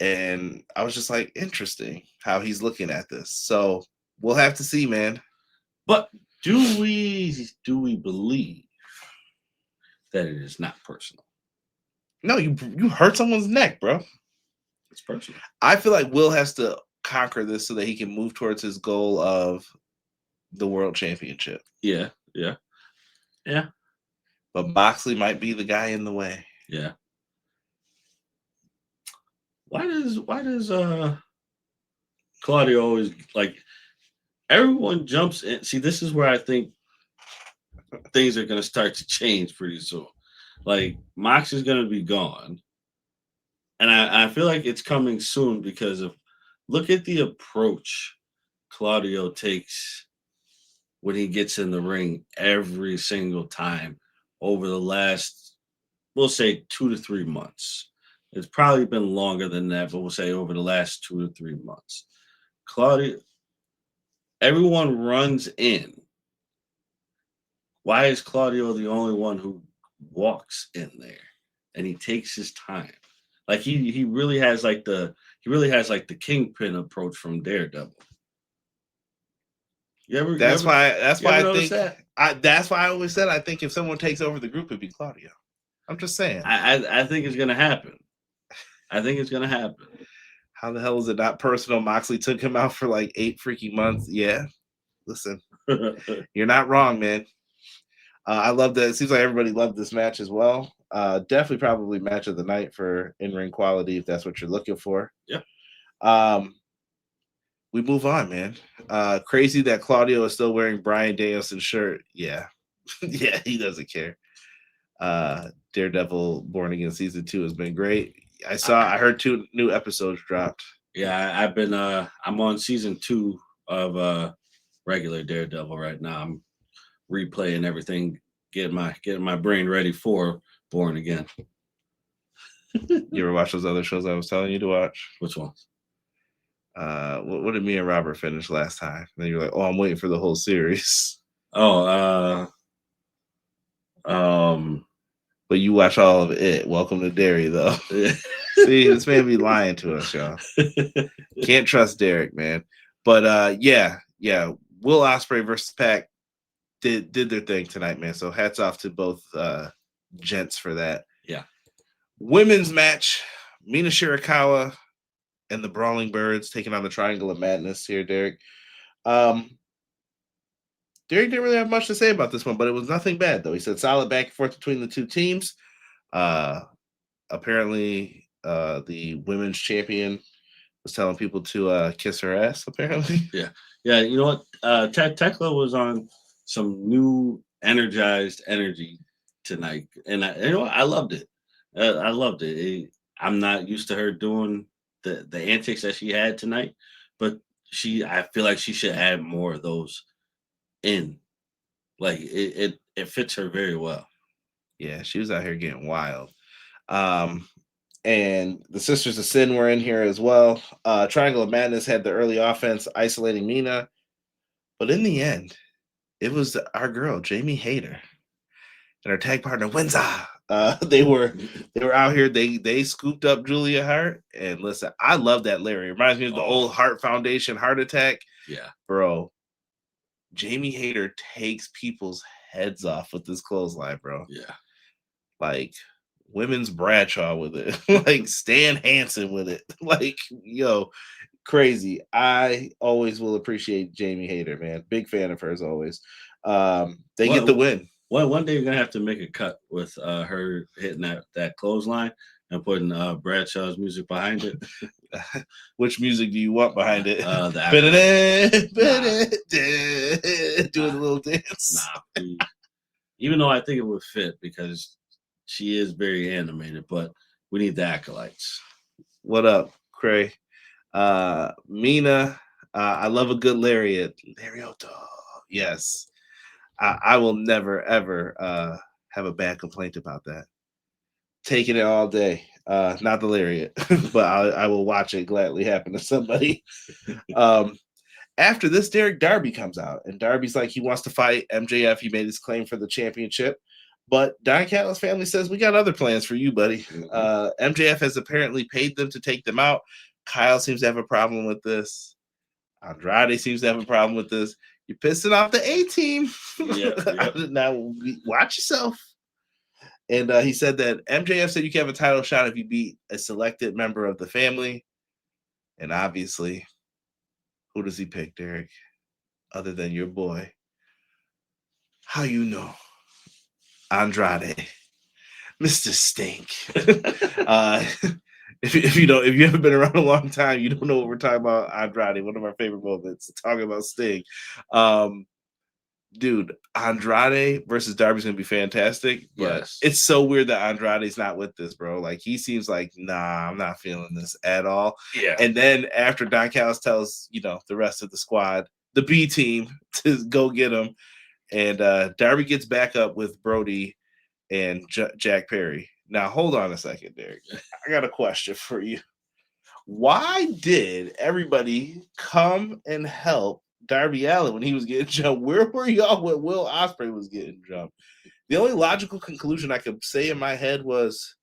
Speaker 2: And I was just like, interesting how he's looking at this. So we'll have to see, man.
Speaker 3: But do we believe that it is not personal?
Speaker 2: No, you hurt someone's neck, bro.
Speaker 3: It's personal.
Speaker 2: I feel like Will has to conquer this so that he can move towards his goal of the world championship.
Speaker 3: Yeah.
Speaker 2: But Moxley might be the guy in the way.
Speaker 3: Yeah. Why does Claudio always like everyone jumps in? See, this is where I think things are going to start to change pretty soon. Like Mox is going to be gone, and I feel like it's coming soon because of look at the approach Claudio takes when he gets in the ring every single time over the last, we'll say 2 to 3 months. It's probably been longer than that, but we'll say over the last 2 to 3 months. Claudio, everyone runs in. Why is Claudio the only one who walks in there and he takes his time? Like he really has like the kingpin approach from Daredevil. That's why I always said I think if someone takes over the group, it'd be Claudio. I'm just saying. I think it's gonna happen. I think it's gonna happen.
Speaker 2: How the hell is it not personal? Moxley took him out for like 8 freaking months. Yeah. Listen, you're not wrong, man. I love that. It seems like everybody loved this match as well. Definitely probably match of the night for in-ring quality if that's what you're looking for.
Speaker 3: Yeah.
Speaker 2: We move on, man. Crazy that Claudio is still wearing Bryan Danielson's shirt. Yeah. Yeah, he doesn't care. Daredevil Born Again Season 2 has been great. I heard 2 new episodes dropped.
Speaker 3: Yeah, I'm on Season 2 of regular Daredevil right now. I'm replaying everything, getting my brain ready for Born Again.
Speaker 2: You ever watch those other shows I was telling you to watch?
Speaker 3: Which ones?
Speaker 2: What did me and Robert finish last time? And then you're like, oh, I'm waiting for the whole series.
Speaker 3: Oh,
Speaker 2: but you watch all of it. Welcome to Derry, though. See, this man be lying to us, y'all. Can't trust Derek, man. But yeah. Will Ospreay versus PAC did their thing tonight, man. So hats off to both gents for that.
Speaker 3: Yeah.
Speaker 2: Women's match, Mina Shirakawa and the Brawling Birds taking on the Triangle of Madness here, Derek. Derek didn't really have much to say about this one, but it was nothing bad, though. He said solid back and forth between the two teams. Apparently, the women's champion was telling people to kiss her ass, apparently.
Speaker 3: Yeah. You know what? Tekla was on some new energized energy tonight. And I loved it. I loved it. I'm not used to her doing the antics that she had tonight, but I feel like she should add more of those in. Like it fits her very well.
Speaker 2: Yeah, she was out here getting wild. And the Sisters of Sin were in here as well. Triangle of Madness had the early offense isolating Mina, but in the end, it was our girl Jamie Hayter and her tag partner Wenza. They were out here. They scooped up Julia Hart, and listen, I love that Larry. It reminds me of the old Hart Foundation heart attack.
Speaker 3: Yeah,
Speaker 2: bro. Jamie Hayter takes people's heads off with this clothesline, bro.
Speaker 3: Yeah,
Speaker 2: like women's Bradshaw with it, like Stan Hansen with it, like yo, crazy. I always will appreciate Jamie Hayter, man. Big fan of hers always. They get the win.
Speaker 3: One day you're gonna have to make a cut with her hitting that clothesline and putting Bradshaw's music behind it.
Speaker 2: Which music do you want behind it? Doing a little dance.
Speaker 3: Nah, please. Even though I think it would fit because she is very animated, but we need the acolytes.
Speaker 2: What up, Cray? Mina, I love a good lariat. Lariato. Yes. I will never, ever have a bad complaint about that. Taking it all day. Not the lariat, but I will watch it gladly happen to somebody. After this, Derek Darby comes out, and Darby's like he wants to fight MJF. He made his claim for the championship, but Don Callis' family says we got other plans for you, buddy. MJF has apparently paid them to take them out. Kyle seems to have a problem with this. Andrade seems to have a problem with this. You're pissing off the A-team. Yep. Now watch yourself. And he said that MJF said you can have a title shot if you beat a selected member of the family. And obviously, who does he pick, Derek? Other than your boy. How you know? Andrade. Mr. Stink. If you haven't been around a long time, you don't know what we're talking about. Andrade, one of our favorite moments, talking about Sting. Dude, Andrade versus Darby's gonna be fantastic, but
Speaker 3: yes.
Speaker 2: It's so weird that Andrade's not with this, bro. Like he seems like, nah, I'm not feeling this at all.
Speaker 3: Yeah.
Speaker 2: And then after Don Callis tells the rest of the squad, the B team, to go get him, and Darby gets back up with Brody and Jack Perry. Now hold on a second, Derek. I got a question for you. Why did everybody come and help Darby Allin when he was getting jumped? Where were y'all when Will Ospreay was getting jumped? The only logical conclusion I could say in my head was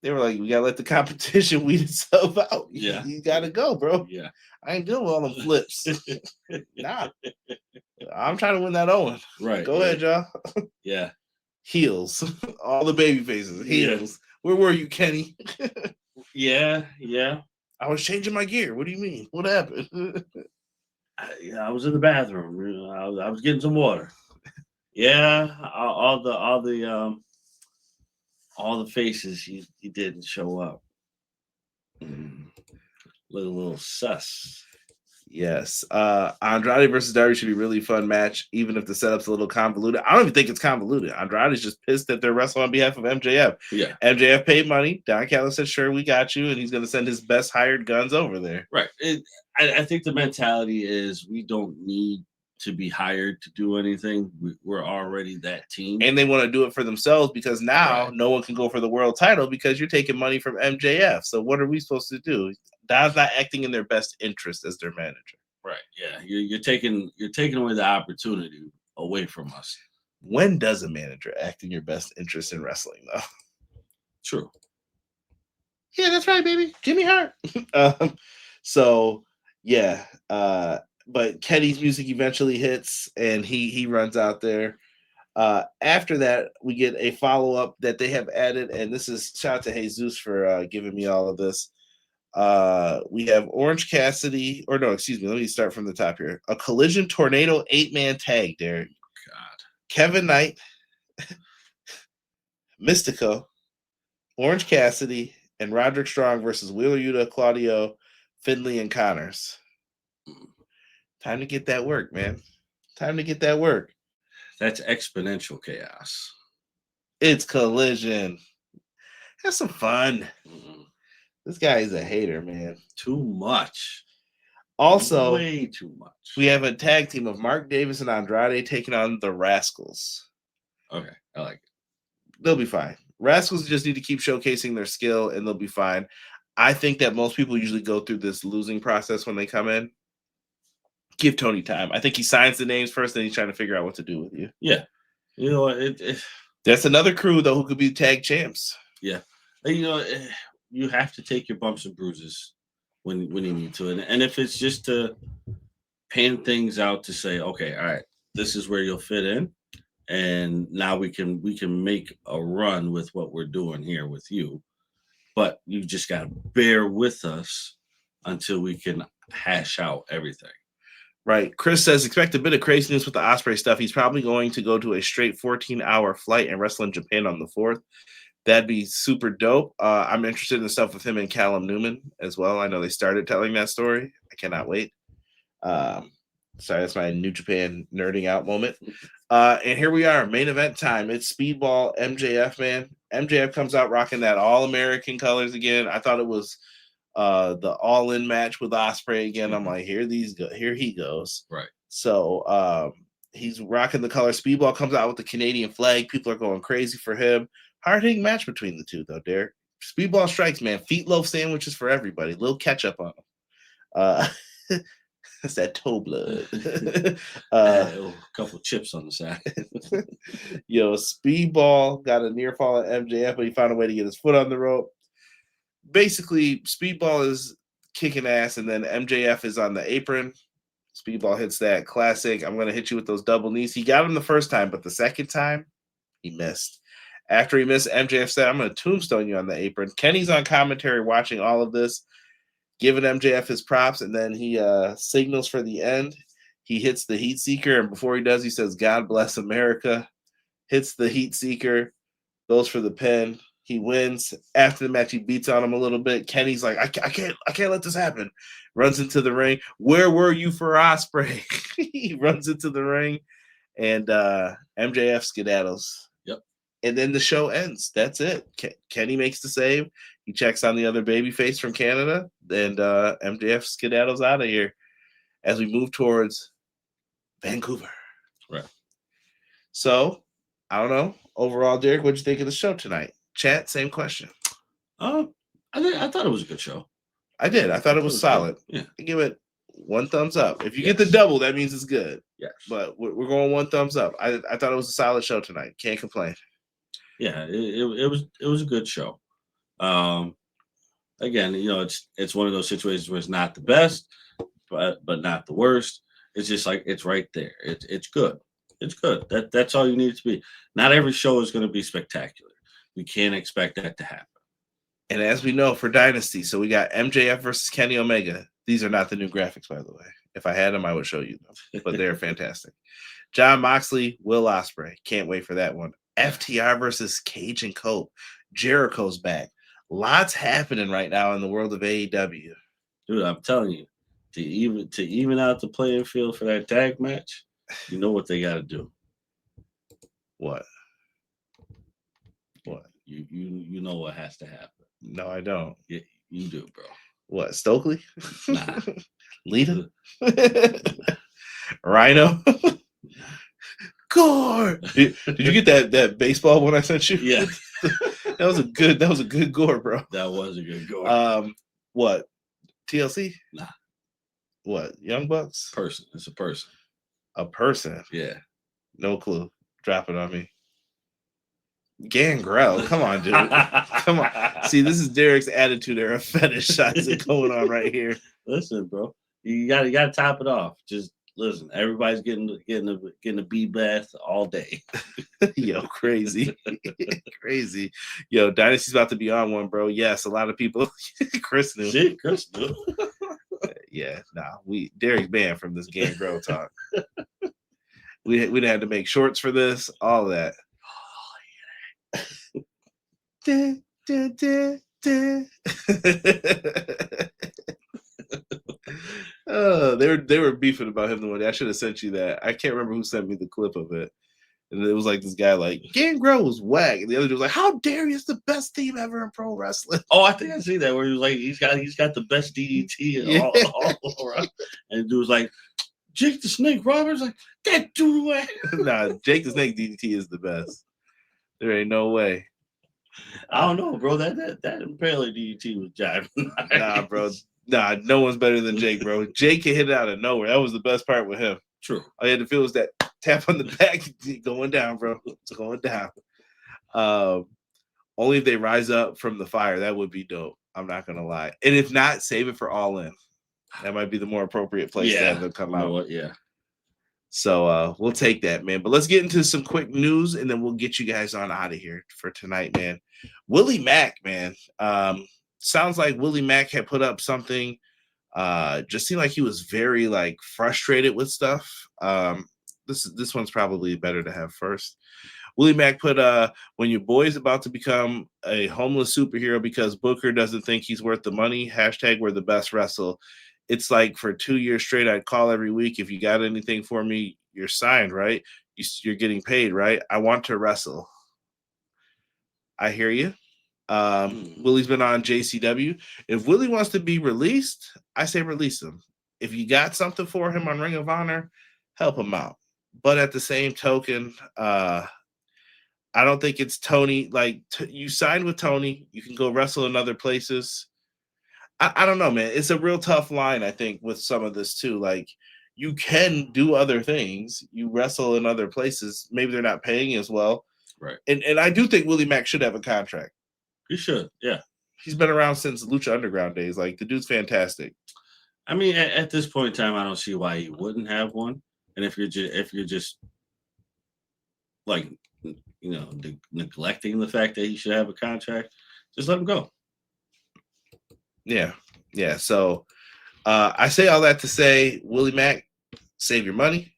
Speaker 2: they were like, we gotta let the competition weed itself out.
Speaker 3: Yeah.
Speaker 2: You gotta go, bro.
Speaker 3: Yeah.
Speaker 2: I ain't dealing with all them flips. Nah. I'm trying to win that Owen.
Speaker 3: Right.
Speaker 2: Go ahead, y'all.
Speaker 3: Yeah.
Speaker 2: Heels. All the baby faces. Heels. Yeah. Where were you, Kenny?
Speaker 3: Yeah.
Speaker 2: I was changing my gear. What do you mean? What happened?
Speaker 3: I was in the bathroom. I was getting some water. Yeah, all the faces he didn't show up. Little sus. Yes.
Speaker 2: Andrade versus Darby should be a really fun match, even if the setup's a little convoluted. I don't even think it's convoluted. Andrade's just pissed that they're wrestling on behalf of MJF.
Speaker 3: Yeah.
Speaker 2: MJF paid money. Don Callis said, sure, we got you, and he's going to send his best hired guns over there.
Speaker 3: Right. I think the mentality is we don't need to be hired to do anything. We're already that team.
Speaker 2: And they want to do it for themselves because now
Speaker 3: Right.
Speaker 2: no one can go for the world title because you're taking money from MJF. So what are we supposed to do? Don's not acting in their best interest as their manager.
Speaker 3: Right. Yeah. You're taking away the opportunity away from us.
Speaker 2: When does a manager act in your best interest in wrestling, though?
Speaker 3: True.
Speaker 2: Yeah, that's right, baby. Jimmy Hart. So yeah. But Kenny's music eventually hits and he runs out there. After that, we get a follow-up that they have added, and this is shout out to Jesus for giving me all of this. We have Orange Cassidy, or no, excuse me, let me start from the top here. A Collision Tornado 8-man tag, Derek.
Speaker 3: God.
Speaker 2: Kevin Knight, Mystico, Orange Cassidy, and Roderick Strong versus Wheeler Yuta, Claudio, Finley, and Connors. Time to get that work, man. Time to get that work.
Speaker 3: That's exponential chaos.
Speaker 2: It's Collision. Have some fun.
Speaker 3: Mm-hmm.
Speaker 2: This guy is a hater, man.
Speaker 3: Too much.
Speaker 2: Also,
Speaker 3: way too much.
Speaker 2: We have a tag team of Mark Davis and Andrade taking on the Rascals.
Speaker 3: Okay, I like it.
Speaker 2: They'll be fine. Rascals just need to keep showcasing their skill, and they'll be fine. I think that most people usually go through this losing process when they come in. Give Tony time. I think he signs the names first, then he's trying to figure out what to do with you.
Speaker 3: Yeah. You know,
Speaker 2: that's another crew, though, who could be tag champs.
Speaker 3: Yeah. You know, you have to take your bumps and bruises when you need to. And if it's just to pan things out to say, okay, all right, this is where you'll fit in. And now we can make a run with what we're doing here with you. But you just got to bear with us until we can hash out everything.
Speaker 2: Right. Chris says, expect a bit of craziness with the Ospreay stuff. He's probably going to go to a straight 14-hour flight and wrestle in Japan on the 4th. That'd be super dope. I'm interested in the stuff with him and Callum Newman as well. I know they started telling that story. I cannot wait. Sorry, that's my New Japan nerding out moment. And here we are, main event time. It's Speedball MJF, man. MJF comes out rocking that All-American colors again. I thought it was the all-in match with Ospreay again. I'm like, here he goes.
Speaker 3: Right.
Speaker 2: So he's rocking the color. Speedball comes out with the Canadian flag. People are going crazy for him. Hard-hitting match between the two, though, Derek. Speedball strikes, man. Feet loaf sandwiches for everybody. A little ketchup on them. That's that toe blood.
Speaker 3: A couple chips on the side.
Speaker 2: Yo, Speedball got a near fall at MJF, but he found a way to get his foot on the rope. Basically, Speedball is kicking ass, and then MJF is on the apron. Speedball hits that classic, I'm going to hit you with those double knees. He got him the first time, but the second time, he missed. After he missed, MJF said, I'm going to tombstone you on the apron. Kenny's on commentary watching all of this, giving MJF his props, and then he signals for the end. He hits the Heat Seeker, and before he does, he says, God bless America. Hits the Heat Seeker, goes for the pin. He wins. After the match, he beats on him a little bit. Kenny's like, I can't let this happen. Runs into the ring. Where were you for Ospreay? He runs into the ring, and MJF skedaddles.
Speaker 3: Yep.
Speaker 2: And then the show ends. That's it. Kenny makes the save. He checks on the other babyface from Canada, and MJF skedaddles out of here as we move towards Vancouver.
Speaker 3: Right.
Speaker 2: So, I don't know. Overall, Derek, what'd you think of the show tonight? Chat, same question.
Speaker 3: I thought it was a good show.
Speaker 2: I did. I thought it was solid.
Speaker 3: Good. Yeah.
Speaker 2: I give it 1 thumbs up. If you get the double, that means it's good.
Speaker 3: Yes.
Speaker 2: But we're going 1 thumbs up. I thought it was a solid show tonight. Can't complain.
Speaker 3: Yeah, it was a good show. Again, you know, it's one of those situations where it's not the best, but not the worst. It's just like it's right there. It's good. It's good. That's all you need it to be. Not every show is going to be spectacular. We can't expect that to happen.
Speaker 2: And as we know for Dynasty, so we got MJF versus Kenny Omega. These are not the new graphics, by the way. If I had them, I would show you them. But they're fantastic. Jon Moxley, Will Ospreay. Can't wait for that one. FTR versus Cage and Cope. Jericho's back. Lots happening right now in the world of AEW.
Speaker 3: Dude, I'm telling you, to even out the playing field for that tag match, you know what they got to do.
Speaker 2: What?
Speaker 3: You know what has to happen.
Speaker 2: No, I don't.
Speaker 3: Yeah, you do, bro.
Speaker 2: What, Stokely?
Speaker 3: Nah.
Speaker 2: Lita? Rhino? Gore. Did you get that baseball one I sent you?
Speaker 3: Yeah.
Speaker 2: that was a good gore, bro.
Speaker 3: That was a good gore.
Speaker 2: What? TLC?
Speaker 3: Nah.
Speaker 2: What? Young Bucks?
Speaker 3: Person. It's a person.
Speaker 2: A person?
Speaker 3: Yeah.
Speaker 2: No clue. Drop it on me. Gangrel. Come on, dude. Come on. See, this is Derek's attitude era fetishizing going on right here.
Speaker 3: Listen, bro. You gotta top it off. Just listen. Everybody's getting a bee bath all day.
Speaker 2: Yo, crazy. Crazy. Yo, Dynasty's about to be on one, bro. Yes, a lot of people. Chris knew.
Speaker 3: Shit, Chris knew.
Speaker 2: Yeah, nah. Derek's banned from this Gangrel talk. We'd had to make shorts for this, all that. They were beefing about him the one day. I should have sent you that. I can't remember who sent me the clip of it. And it was like this guy like, Gangrel was whack. And the other dude was like, how dare you? It's the best team ever in pro wrestling.
Speaker 3: Oh, I think I see that where he was like, he's got the best DDT all around. And the dude was like, Jake the Snake Roberts, like, that dude away.
Speaker 2: Nah, Jake the Snake DDT is the best. There ain't no way.
Speaker 3: I don't know, bro. That apparently DDT was jiving.
Speaker 2: Nah, bro. Nah, no one's better than Jake, bro. Jake can hit it out of nowhere. That was the best part with him.
Speaker 3: True.
Speaker 2: All you had to feel was that tap on the back going down, bro. It's going down. Only if they rise up from the fire, that would be dope. I'm not gonna lie. And if not, save it for All In. That might be the more appropriate place to have them come out.
Speaker 3: What? Yeah.
Speaker 2: So we'll take that, man. But let's get into some quick news, and then we'll get you guys on out of here for tonight, man. Willie Mack, man. Sounds like Willie Mack had put up something. Just seemed like he was very like frustrated with stuff. This one's probably better to have first. Willie Mack put when your boy's about to become a homeless superhero because Booker doesn't think he's worth the money. # we're the best wrestle. It's like for 2 years straight, I'd call every week. If you got anything for me, you're signed, right? You're getting paid, right? I want to wrestle. I hear you. Willie's been on JCW. If Willie wants to be released, I say release him. If you got something for him on Ring of Honor, help him out. But at the same token, I don't think it's Tony. Like you signed with Tony, you can go wrestle in other places. I don't know, man. It's a real tough line, I think, with some of this too. Like you can do other things. You wrestle in other places. Maybe they're not paying as well.
Speaker 3: Right.
Speaker 2: And I do think Willie Mack should have a contract.
Speaker 3: He should, yeah.
Speaker 2: He's been around since Lucha Underground days. Like the dude's fantastic.
Speaker 3: I mean, at this point in time, I don't see why he wouldn't have one. And if you're just like, you know, neglecting the fact that he should have a contract, just let him go.
Speaker 2: Yeah. So I say all that to say, Willie Mack, save your money.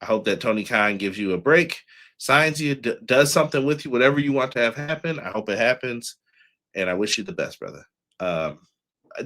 Speaker 2: I hope that Tony Khan gives you a break, signs you, does something with you, whatever you want to have happen. I hope it happens, and I wish you the best, brother.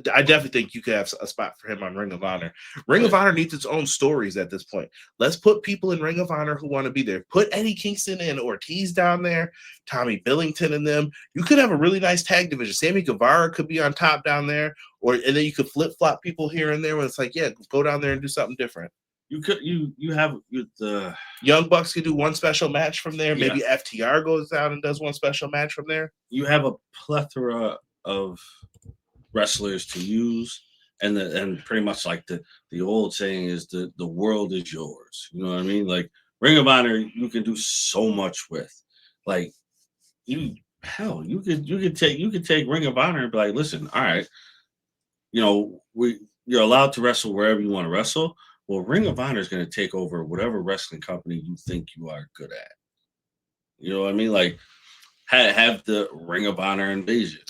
Speaker 2: I definitely think you could have a spot for him on Ring of Honor. Ring of Honor needs its own stories at this point. Let's put people in Ring of Honor who want to be there. Put Eddie Kingston and Ortiz down there, Tommy Billington and them. You could have a really nice tag division. Sammy Guevara could be on top down there, and then you could flip-flop people here and there when it's like, yeah, go down there and do something different.
Speaker 3: You could you have the
Speaker 2: Young Bucks could do one special match from there. Maybe FTR goes down and does one special match from there.
Speaker 3: You have a plethora of wrestlers to use, and pretty much like the old saying is the world is yours. You know what I mean? Like Ring of Honor, you can do so much with. Like you could take Ring of Honor and be like, listen, all right, you know, you're allowed to wrestle wherever you want to wrestle. Well, Ring of Honor is going to take over whatever wrestling company you think you are good at. You know what I mean? Like have the Ring of Honor invasion.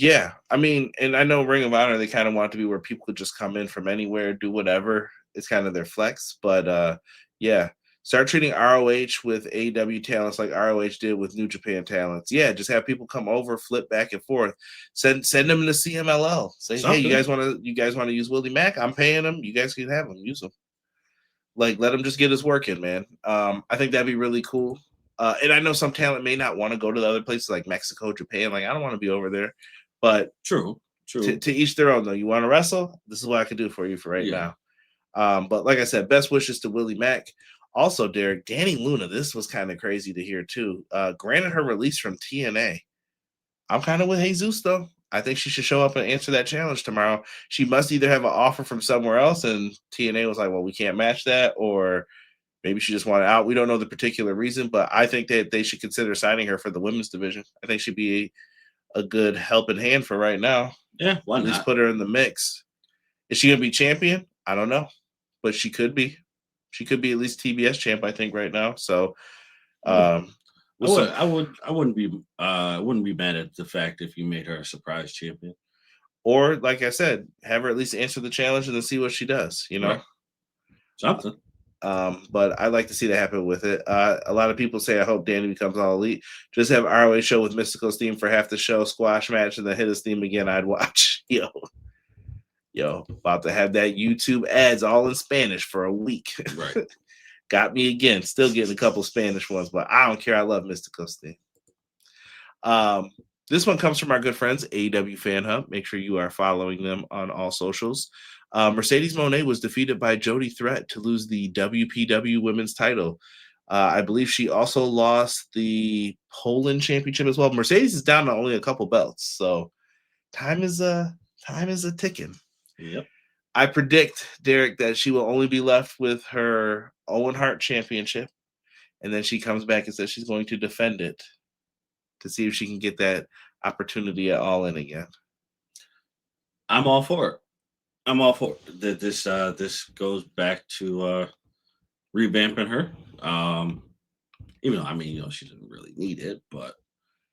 Speaker 2: Yeah, I mean, and I know Ring of Honor, they kind of want it to be where people could just come in from anywhere, do whatever. It's kind of their flex. But, yeah, start treating ROH with AEW talents like ROH did with New Japan talents. Yeah, just have people come over, flip back and forth. Send them to CMLL. Say, hey, you guys want to use Willie Mack? I'm paying them. You guys can have them. Use them. Like, let him just get his work in, man. I think that'd be really cool. And I know some talent may not want to go to the other places like Mexico, Japan. Like, I don't want to be over there. But
Speaker 3: true. True.
Speaker 2: To each their own, though. You want to wrestle? This is what I can do for you for right now. But like I said, best wishes to Willie Mack. Also, Derek, Danny Luna, this was kind of crazy to hear too. Granted her release from TNA. I'm kind of with Jesus, though. I think she should show up and answer that challenge tomorrow. She must either have an offer from somewhere else, and TNA was like, well, we can't match that, or maybe she just wanted out. We don't know the particular reason, but I think that they should consider signing her for the women's division. I think she'd be a good helping hand for right now.
Speaker 3: Yeah, why
Speaker 2: At least put her in the mix. Is she going to be champion? I don't know, but she could be. She could be at least TBS champ, I think, right now. So,
Speaker 3: I wouldn't be mad at the fact if you made her a surprise champion.
Speaker 2: Or, like I said, have her at least answer the challenge and then see what she does. You know,
Speaker 3: right. Something.
Speaker 2: But I'd like to see that happen with it. A lot of people say, I hope Danny becomes All Elite. Just have ROH show with Mystico's theme for half the show, squash match, and then hit his theme again. I'd watch. Yo, about to have that YouTube ads all in Spanish for a week.
Speaker 3: Right.
Speaker 2: Got me again. Still getting a couple Spanish ones, but I don't care. I love Mystico's theme. This one comes from our good friends, AEW Fan Hub. Make sure you are following them on all socials. Mercedes Moné was defeated by Jody Threat to lose the WPW women's title. I believe she also lost the Poland championship as well. Mercedes is down to only a couple belts, so time is a ticking.
Speaker 3: Yep.
Speaker 2: I predict, Derek, that she will only be left with her Owen Hart championship, and then she comes back and says she's going to defend it to see if she can get that opportunity at All In again.
Speaker 3: I'm all for it. This goes back to revamping her. Even though she doesn't really need it, but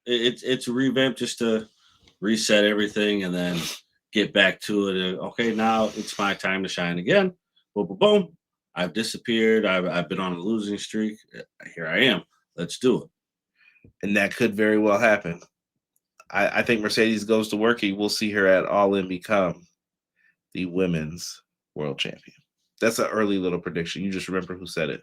Speaker 3: it's a revamp just to reset everything and then get back to it. Okay, now it's my time to shine again. Boom, boom, boom. I've disappeared. I've been on a losing streak. Here I am. Let's do it.
Speaker 2: And that could very well happen. I think Mercedes goes to work. We'll see her at All In become the women's world champion. That's an early little prediction. You just remember who said it.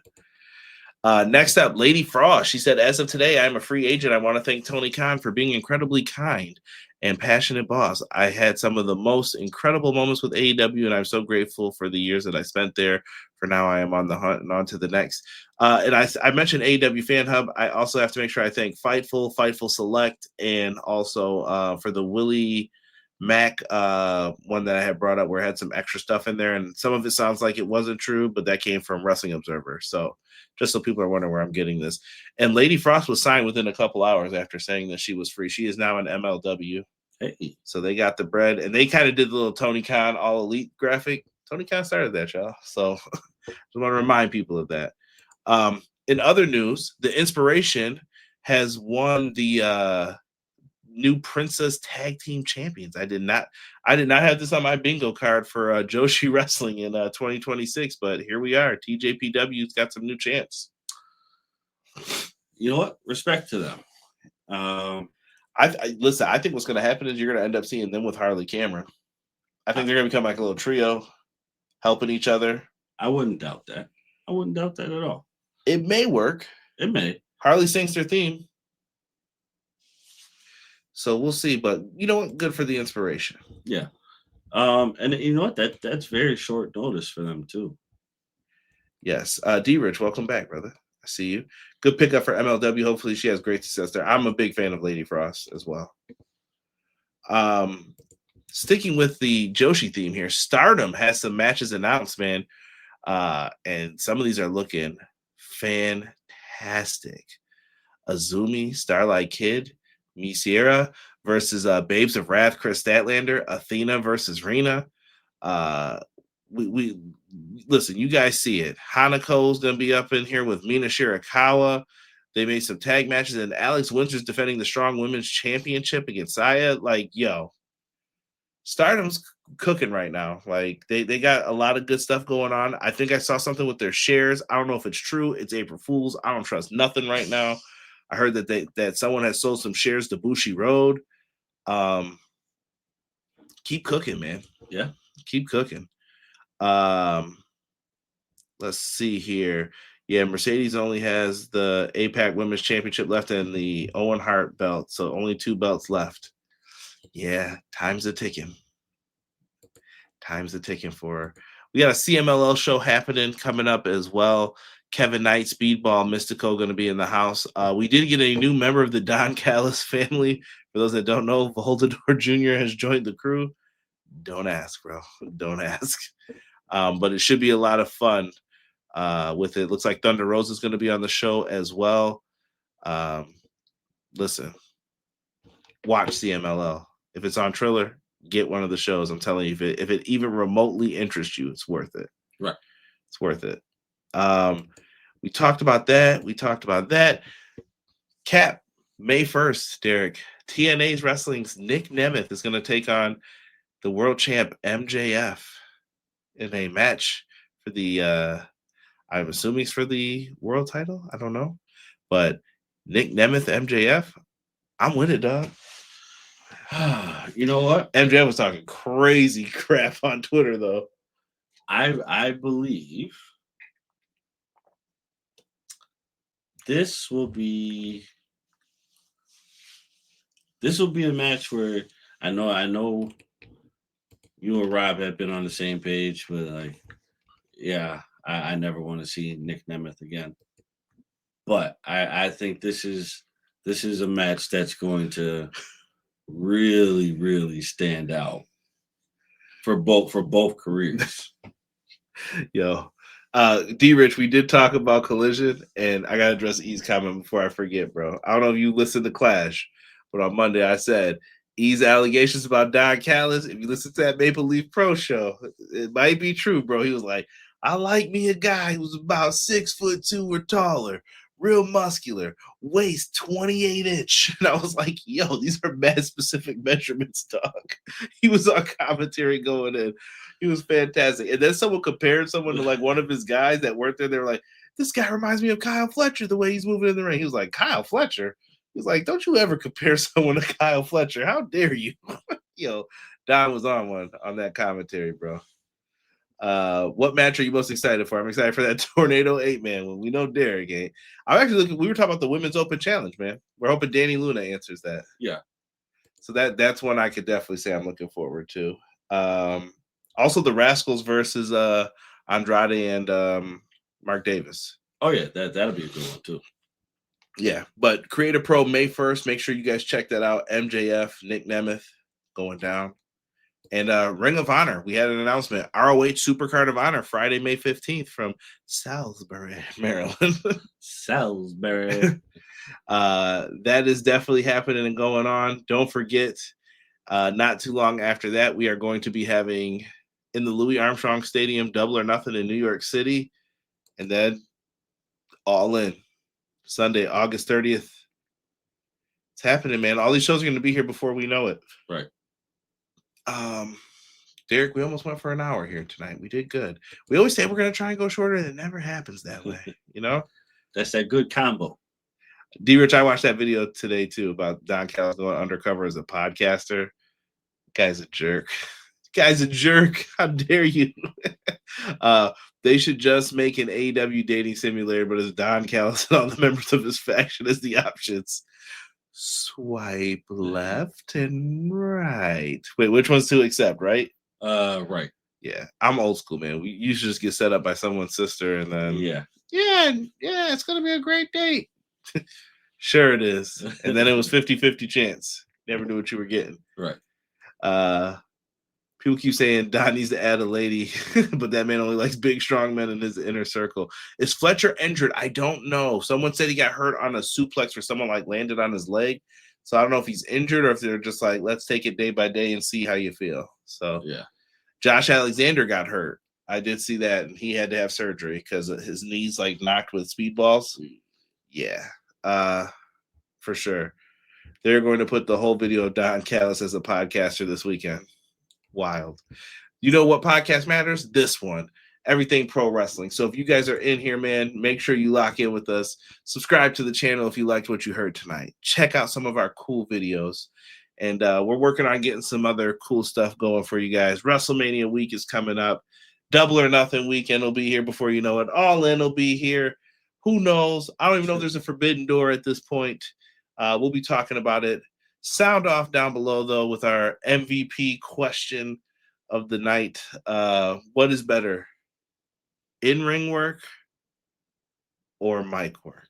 Speaker 2: Next up, Lady Frost. She said, as of today, I'm a free agent. I want to thank Tony Khan for being incredibly kind and passionate boss. I had some of the most incredible moments with AEW, and I'm so grateful for the years that I spent there. For now, I am on the hunt and on to the next. And I mentioned AEW Fan Hub. I also have to make sure I thank Fightful Select, and also for the Willie Mac one that I had brought up where I had some extra stuff in there, and some of it sounds like it wasn't true, but that came from Wrestling Observer. So just so people are wondering where I'm getting this. And Lady Frost was signed within a couple hours after saying that she was free. She is now an MLW.
Speaker 3: Hey.
Speaker 2: So they got the bread, and they kind of did the little Tony Khan All Elite graphic. Tony Khan started that, y'all. So just want to remind people of that. In other news, the Inspiration has won the new Princess Tag Team Champions. I did not have this on my bingo card for Joshi Wrestling in 2026, but here we are. TJPW's got some new champs.
Speaker 3: You know what? Respect to them.
Speaker 2: Listen, I think what's going to happen is you're going to end up seeing them with Harley Cameron. I think they're going to become like a little trio, helping each other.
Speaker 3: I wouldn't doubt that. I wouldn't doubt that at all.
Speaker 2: It may work.
Speaker 3: It may.
Speaker 2: Harley sings their theme. So we'll see, but you know what? Good for the Inspiration.
Speaker 3: Yeah. And you know what? That's very short notice for them too.
Speaker 2: Yes. D Rich, welcome back, brother. I see you. Good pickup for MLW. Hopefully she has great success there. I'm a big fan of Lady Frost as well. Sticking with the Joshi theme here, Stardom has some matches announced, man. And some of these are looking fantastic. Azumi, Starlight Kid, Misiera versus Babes of Wrath, Chris Statlander, Athena versus Rena. We listen, you guys see it. Hanako's gonna be up in here with Mina Shirakawa. They made some tag matches, and Alex Winters defending the Strong Women's Championship against Saya. Like, yo, Stardom's cooking right now. Like, they got a lot of good stuff going on. I think I saw something with their shares. I don't know if it's true. It's April Fool's. I don't trust nothing right now. I heard that someone has sold some shares to Bushi Road. Keep cooking, man.
Speaker 3: Yeah,
Speaker 2: keep cooking. Let's see here. Yeah, Mercedes only has the APAC Women's Championship left and the Owen Hart belt, so only 2 belts left. Yeah, time's a ticking. Time's a ticking for her. We got a CMLL show happening coming up as well. Kevin Knight, Speedball, Mystico going to be in the house. We did get a new member of the Don Callis family. For those that don't know, Voldemort Jr. has joined the crew. Don't ask, bro. Don't ask. But it should be a lot of fun with it. Looks like Thunder Rose is going to be on the show as well. Listen, watch CMLL. If it's on Triller, get one of the shows. I'm telling you, if it even remotely interests you, it's worth it.
Speaker 3: Right.
Speaker 2: It's worth it. We talked about that. Cap, May 1st, Derek. TNA's Wrestling's Nick Nemeth is going to take on the world champ MJF in a match for the, I'm assuming it's for the world title. I don't know. But Nick Nemeth, MJF, I'm with it, dog.
Speaker 3: You know what?
Speaker 2: MJF was talking crazy crap on Twitter, though.
Speaker 3: I believe this will be a match where I know you and Rob have been on the same page, but like, yeah, I never want to see Nick Nemeth again. But I think this is a match that's going to really, really stand out for both careers.
Speaker 2: Yo, D Rich, we did talk about Collision, and I gotta address E's comment before I forget, bro. I don't know if you listened to Clash, but on Monday I said E's allegations about Don Callis. If you listen to that Maple Leaf Pro show, it might be true, bro. He was like, I like me a guy who's about 6'2" or taller, real muscular, waist 28-inch. And I was like, yo, these are mad specific measurements, dog. He was on commentary going in. He was fantastic. And then someone compared someone to like one of his guys that worked there. They were like, this guy reminds me of Kyle Fletcher, the way he's moving in the ring. He was like, Kyle Fletcher? He's like, don't you ever compare someone to Kyle Fletcher. How dare you? Yo, Don was on that commentary, bro. What match are you most excited for? I'm excited for that Tornado 8-man when we know Derek ain't. I'm actually looking, we were talking about the Women's Open Challenge, man. We're hoping Danny Luna answers that.
Speaker 3: Yeah.
Speaker 2: So that's one I could definitely say I'm looking forward to. Also the Rascals versus Andrade and Mark Davis.
Speaker 3: Oh yeah, that'll be a good one too.
Speaker 2: Yeah, but Creative Pro May 1st. Make sure you guys check that out. MJF, Nick Nemeth going down. And Ring of Honor, we had an announcement. ROH Supercard of Honor, Friday, May 15th from Salisbury, Maryland.
Speaker 3: Salisbury.
Speaker 2: That is definitely happening and going on. Don't forget, not too long after that, we are going to be having in the Louis Armstrong Stadium, Double or Nothing in New York City. And then All In, Sunday, August 30th. It's happening, man. All these shows are going to be here before we know it.
Speaker 3: Right.
Speaker 2: Derek, we almost went for an hour here tonight. We did good. We always say we're going to try and go shorter, and it never happens that way. You know?
Speaker 3: That's that good combo.
Speaker 2: D-Rich, I watched that video today, too, about Don Callis going undercover as a podcaster. Guy's a jerk. Guy's a jerk. How dare you? They should just make an AEW dating simulator, but it's Don Callis and all the members of his faction as the options. Swipe left and right. Wait, which one's to accept, right?
Speaker 3: Right.
Speaker 2: Yeah, I'm old school, man. You should just get set up by someone's sister and then yeah, it's gonna be a great date. Sure it is. And then it was 50-50 chance. Never knew what you were getting.
Speaker 3: Right.
Speaker 2: People keep saying Don needs to add a lady, but that man only likes big, strong men in his inner circle. Is Fletcher injured? I don't know. Someone said he got hurt on a suplex where someone like landed on his leg. So I don't know if he's injured or if they're just like, let's take it day by day and see how you feel. So
Speaker 3: yeah. Josh
Speaker 2: Alexander got hurt. I did see that, and he had to have surgery because his knees like knocked with speedballs. Yeah, for sure. They're going to put the whole video of Don Callis as a podcaster this weekend. Wild. You know what podcast matters? This one. Everything Pro Wrestling. So if you guys are in here, man, make sure you lock in with us. Subscribe to the channel if you liked what you heard tonight. Check out some of our cool videos. And we're working on getting some other cool stuff going for you guys. WrestleMania week is coming up. Double or Nothing weekend will be here before you know it. All In will be here. Who knows? I don't even know if there's a forbidden door at this point. We'll be talking about it. Sound off down below, though, with our MVP question of the night. What is better, in-ring work or mic work?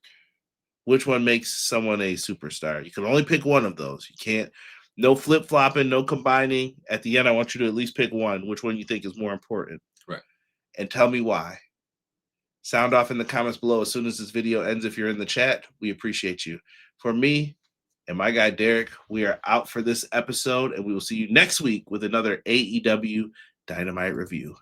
Speaker 2: Which one makes someone a superstar? You can only pick one of those. You can't, no flip-flopping, no combining. At the end, I want you to at least pick one. Which one you think is more important?
Speaker 3: Right.
Speaker 2: And tell me why. Sound off in the comments below as soon as this video ends. If you're in the chat, we appreciate you. For me and my guy Derek, we are out for this episode, and we will see you next week with another AEW Dynamite review.